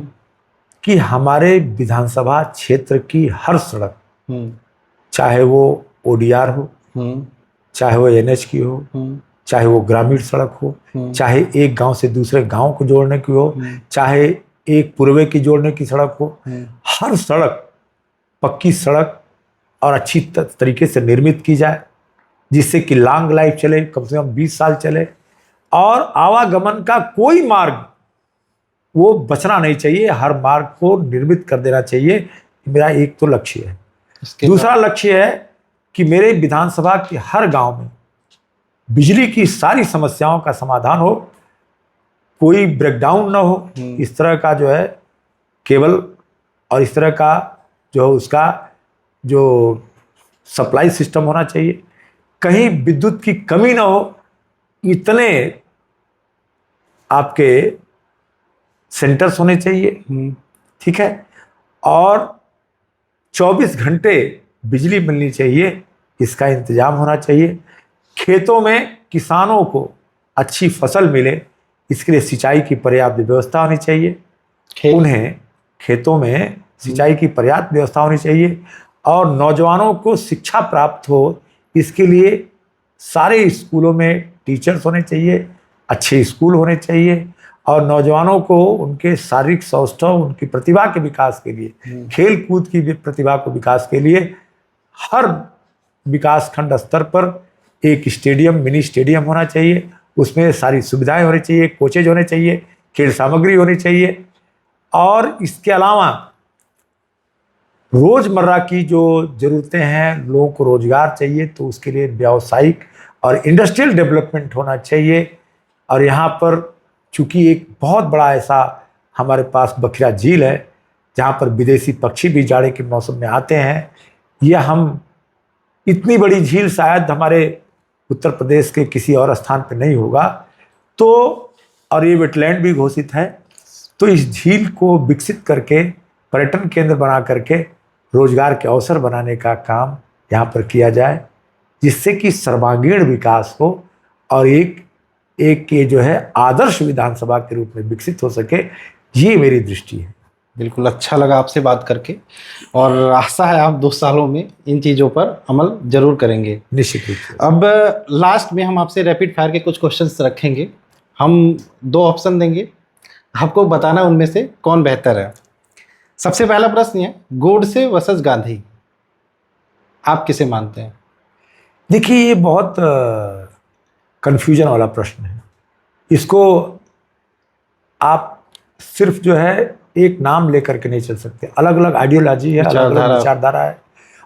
कि हमारे विधानसभा क्षेत्र की हर सड़क, चाहे वो ओडीआर हो, चाहे वो एनएच की हो, चाहे वो ग्रामीण सड़क हो, चाहे एक गांव से दूसरे गांव को जोड़ने की हो, चाहे एक पूर्वे की जोड़ने की सड़क हो, हर सड़क पक्की सड़क और अच्छी तरीके से निर्मित की जाए, जिससे कि लॉन्ग लाइफ चले, कम से कम 20 साल चले, और आवागमन का कोई मार्ग वो बचना नहीं चाहिए, हर मार्ग को निर्मित कर देना चाहिए। मेरा एक तो लक्ष्य है। दूसरा लक्ष्य है कि मेरे विधानसभा के हर गांव में बिजली की सारी समस्याओं का समाधान हो, कोई ब्रेकडाउन ना हो, इस तरह का जो है केबल और इस तरह का जो उसका जो सप्लाई सिस्टम होना चाहिए, कहीं विद्युत की कमी ना हो, इतने आपके सेंटर्स होने चाहिए, ठीक है, और 24 घंटे बिजली मिलनी चाहिए, इसका इंतजाम होना चाहिए। खेतों में किसानों को अच्छी फसल मिले, इसके लिए सिंचाई की पर्याप्त व्यवस्था होनी चाहिए। उन्हें खेतों में सिंचाई की पर्याप्त व्यवस्था होनी चाहिए, और नौजवानों को शिक्षा प्राप्त हो, इसके लिए सारे स्कूलों में टीचर्स होने चाहिए, अच्छे स्कूल होने चाहिए, और नौजवानों को उनके शारीरिक सौष्ठव, उनकी प्रतिभा के विकास के लिए, खेल कूद की प्रतिभा को विकास के लिए हर विकास खंड स्तर पर एक स्टेडियम, मिनी स्टेडियम होना चाहिए। उसमें सारी सुविधाएं होनी चाहिए, कोचेज होने चाहिए, खेल सामग्री होनी चाहिए, और इसके अलावा रोजमर्रा की जो जरूरतें हैं, लोगों को रोजगार चाहिए, तो उसके लिए व्यावसायिक और इंडस्ट्रियल डेवलपमेंट होना चाहिए। और यहाँ पर चूंकि एक बहुत बड़ा ऐसा हमारे पास बखिरा झील है, जहाँ पर विदेशी पक्षी भी जाड़े के मौसम में आते हैं। यह हम इतनी बड़ी झील शायद हमारे उत्तर प्रदेश के किसी और स्थान पर नहीं होगा, तो और ये वेटलैंड भी घोषित है, तो इस झील को विकसित करके पर्यटन केंद्र बना करके रोजगार के अवसर बनाने का काम यहाँ पर किया जाए, जिससे कि सर्वांगीण विकास हो और एक ये जो है आदर्श विधानसभा के रूप में विकसित हो सके। ये मेरी दृष्टि है। बिल्कुल, अच्छा लगा आपसे बात करके, और आशा है आप 2 सालों में इन चीज़ों पर अमल जरूर करेंगे। निश्चित रूप से। अब लास्ट में हम आपसे रैपिड फायर के कुछ क्वेश्चंस रखेंगे। हम 2 ऑप्शन देंगे, आपको बताना उनमें से कौन बेहतर है। सबसे पहला प्रश्न है, गोडसे वर्सेस गांधी, आप किसे मानते हैं? देखिए, ये बहुत कंफ्यूजन वाला प्रश्न है। इसको आप सिर्फ जो है एक नाम लेकर के नहीं चल सकते। अलग अलग आइडियोलॉजी है, अलग अलग विचारधारा है,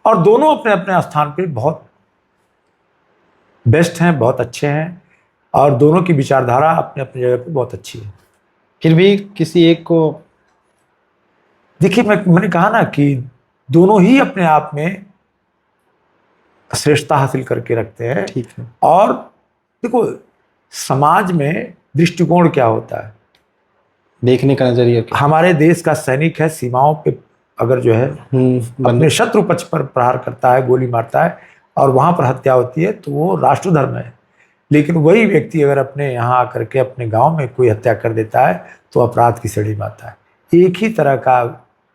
और दोनों अपने अपने स्थान पे बहुत बेस्ट हैं, बहुत अच्छे हैं, और दोनों की विचारधारा अपने अपने जगह पे बहुत अच्छी है। फिर भी किसी एक को, देखिए, मैंने कहा ना कि दोनों ही अपने आप में श्रेष्ठता हासिल करके रखते हैं। ठीक है। और देखो, समाज में दृष्टिकोण क्या होता है, देखने का नजरिया क्या? हमारे देश का सैनिक है, सीमाओं पे अगर जो है अपने शत्रु पक्ष पर प्रहार करता है, गोली मारता है, और वहां पर हत्या होती है, तो वो राष्ट्रधर्म है। लेकिन वही व्यक्ति अगर अपने यहाँ आकर के अपने गांव में कोई हत्या कर देता है तो अपराध की श्रेणी में आता है। एक ही तरह का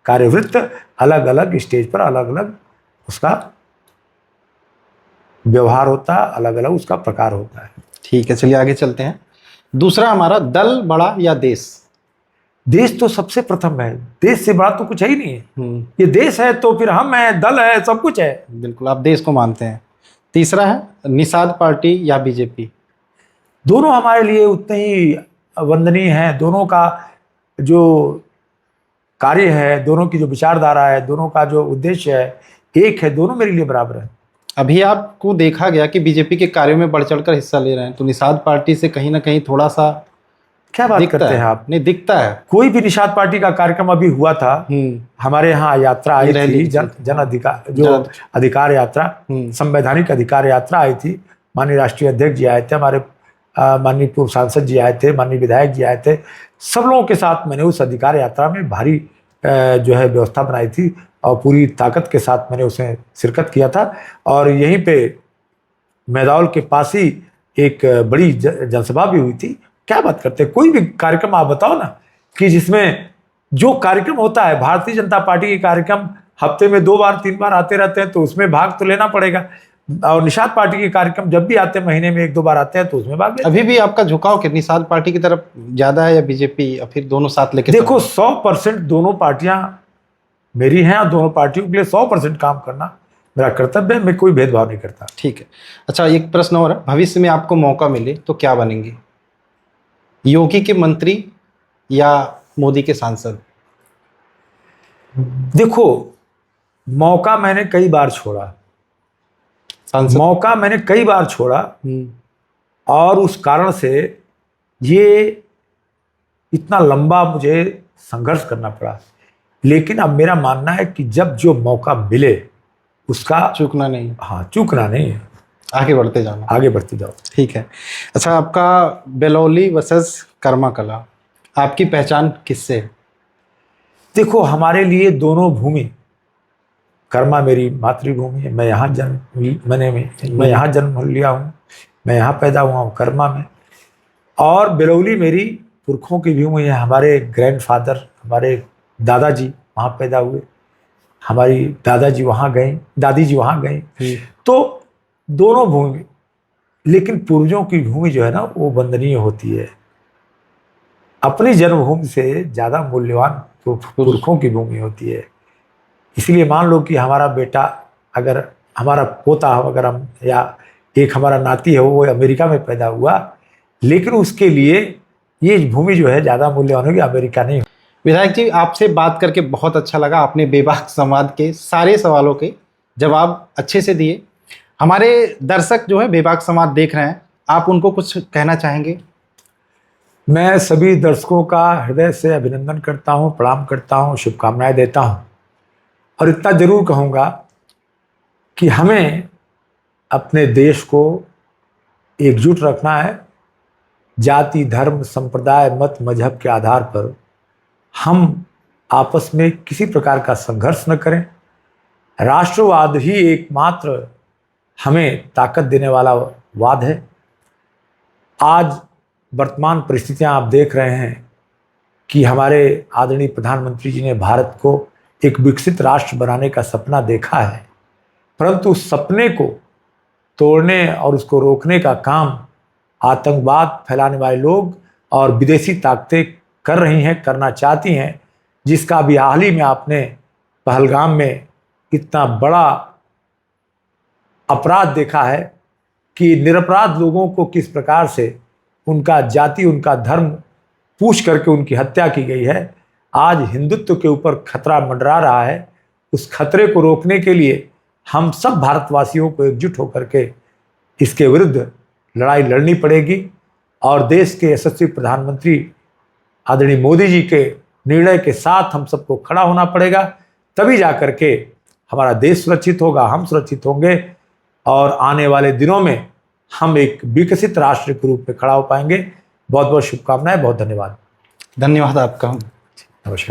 कार्यवृत्त, अलग अलग स्टेज पर अलग अलग उसका व्यवहार होता है, अलग अलग उसका प्रकार होता है। ठीक है, चलिए आगे चलते हैं। दूसरा हमारा, दल बड़ा या देश? देश तो सबसे प्रथम है, देश से बड़ा तो कुछ है ही नहीं है। ये देश है तो फिर हम हैं, दल है, सब कुछ है। बिल्कुल, आप देश को मानते हैं। तीसरा है, निषाद पार्टी या बीजेपी? दोनों हमारे लिए उतने ही वंदनीय हैं। दोनों का जो कार्य है, दोनों की जो विचारधारा है, दोनों का जो उद्देश्य है, एक है। दोनों मेरे लिए बराबर है। अभी आपको देखा गया कि बीजेपी के कार्यों में बढ़ चढ़कर हिस्सा ले रहे हैं, तो निषाद पार्टी से कहीं ना कहीं थोड़ा सा क्या बात करते हैं आप? नहीं दिखता है। कोई भी निषाद पार्टी का कार्यक्रम अभी हुआ था, हमारे यहाँ यात्रा आई थी, जन अधिकार, जो अधिकार यात्रा, संवैधानिक अधिकार यात्रा आई थी। माननीय राष्ट्रीय अध्यक्ष जी आए थे, हमारे माननीय पूर्व सांसद जी आए थे, माननीय विधायक जी आए थे। सब लोगों के साथ मैंने उस अधिकार यात्रा में भारी जो है व्यवस्था बनाई थी और पूरी ताकत के साथ मैंने उसमें शिरकत किया था। और यहीं पे मैदाउल के पास ही एक बड़ी जनसभा भी हुई थी। क्या बात करते हैं? कोई भी कार्यक्रम आप बताओ ना, कि जिसमें जो कार्यक्रम होता है, भारतीय जनता पार्टी के कार्यक्रम हफ्ते में 2 बार 3 बार आते रहते हैं, तो उसमें भाग तो लेना पड़ेगा। और निषाद पार्टी के कार्यक्रम जब भी आते हैं, महीने में 1-2 बार आते हैं, तो उसमें भाग लेते हैं। अभी भी आपका झुकाव कि निषाद पार्टी की तरफ ज्यादा है या बीजेपी, या फिर दोनों साथ लेके? देखो, 100% दोनों पार्टियां मेरी हैं और दोनों पार्टियों के लिए 100% काम करना मेरा कर्तव्य है। मैं कोई भेदभाव नहीं करता। ठीक है। अच्छा, एक प्रश्न और है, भविष्य में आपको मौका मिले तो क्या बनेंगे? योगी के मंत्री या मोदी के सांसद? देखो, मौका मैंने कई बार छोड़ा, मौका मैंने कई बार छोड़ा, और उस कारण से ये इतना लंबा मुझे संघर्ष करना पड़ा। लेकिन अब मेरा मानना है कि जब जो मौका मिले उसका चूकना नहीं। हाँ, चूकना नहीं है, आगे बढ़ते जाना, आगे बढ़ते जाओ। ठीक है। अच्छा, आपका बेलौली वर्सेस कर्मा कला, आपकी पहचान किससे है? देखो, हमारे लिए दोनों भूमि, कर्मा मेरी मातृभूमि है, मैं यहाँ जन्म लिया हूँ, मैं यहाँ पैदा हुआ हूँ कर्मा में। और बेलौली मेरी पुरखों की भूमि है। हमारे ग्रैंडफादर, हमारे दादाजी वहाँ पैदा हुए, हमारी दादाजी वहाँ गए, दादी जी वहाँ गए। तो दोनों भूमि, लेकिन पूर्वजों की भूमि जो है ना, वो वंदनीय होती है। अपनी जन्मभूमि से ज़्यादा मूल्यवान पुरखों की भूमि होती है। इसलिए मान लो कि हमारा बेटा, अगर हमारा पोता, अगर हम, या एक हमारा नाती है, वो अमेरिका में पैदा हुआ, लेकिन उसके लिए ये भूमि जो है ज़्यादा मूल्यवान होगी, अमेरिका नहीं। विधायक जी, आपसे बात करके बहुत अच्छा लगा। आपने बेबाक समाज के सारे सवालों के जवाब अच्छे से दिए। हमारे दर्शक जो है बेबाक समाज देख रहे हैं, आप उनको कुछ कहना चाहेंगे? मैं सभी दर्शकों का हृदय से अभिनंदन करता हूं, प्रणाम करता हूं, शुभकामनाएं देता हूं। और इतना जरूर कहूँगा कि हमें अपने देश को एकजुट रखना है। जाति, धर्म, संप्रदाय, मत, मजहब के आधार पर हम आपस में किसी प्रकार का संघर्ष न करें। राष्ट्रवाद ही एकमात्र हमें ताकत देने वाला वाद है। आज वर्तमान परिस्थितियां आप देख रहे हैं कि हमारे आदरणीय प्रधानमंत्री जी ने भारत को एक विकसित राष्ट्र बनाने का सपना देखा है, परंतु उस सपने को तोड़ने और उसको रोकने का काम आतंकवाद फैलाने वाले लोग और विदेशी ताकतें कर रही हैं, करना चाहती हैं, जिसका अभी हाल ही में आपने पहलगाम में इतना बड़ा अपराध देखा है कि निरपराध लोगों को किस प्रकार से उनका जाति, उनका धर्म पूछ करके उनकी हत्या की गई है। आज हिंदुत्व के ऊपर खतरा मंडरा रहा है। उस खतरे को रोकने के लिए हम सब भारतवासियों को एकजुट होकर के इसके विरुद्ध लड़ाई लड़नी पड़ेगी। और देश के यशस्वी प्रधानमंत्री आदरणीय मोदी जी के निर्णय के साथ हम सबको खड़ा होना पड़ेगा। तभी जाकर के हमारा देश सुरक्षित होगा, हम सुरक्षित होंगे, और आने वाले दिनों में हम एक विकसित राष्ट्र के रूप में खड़ा हो पाएंगे। बहुत बहुत शुभकामनाएं, बहुत धन्यवाद। धन्यवाद आपका। नमस्कार।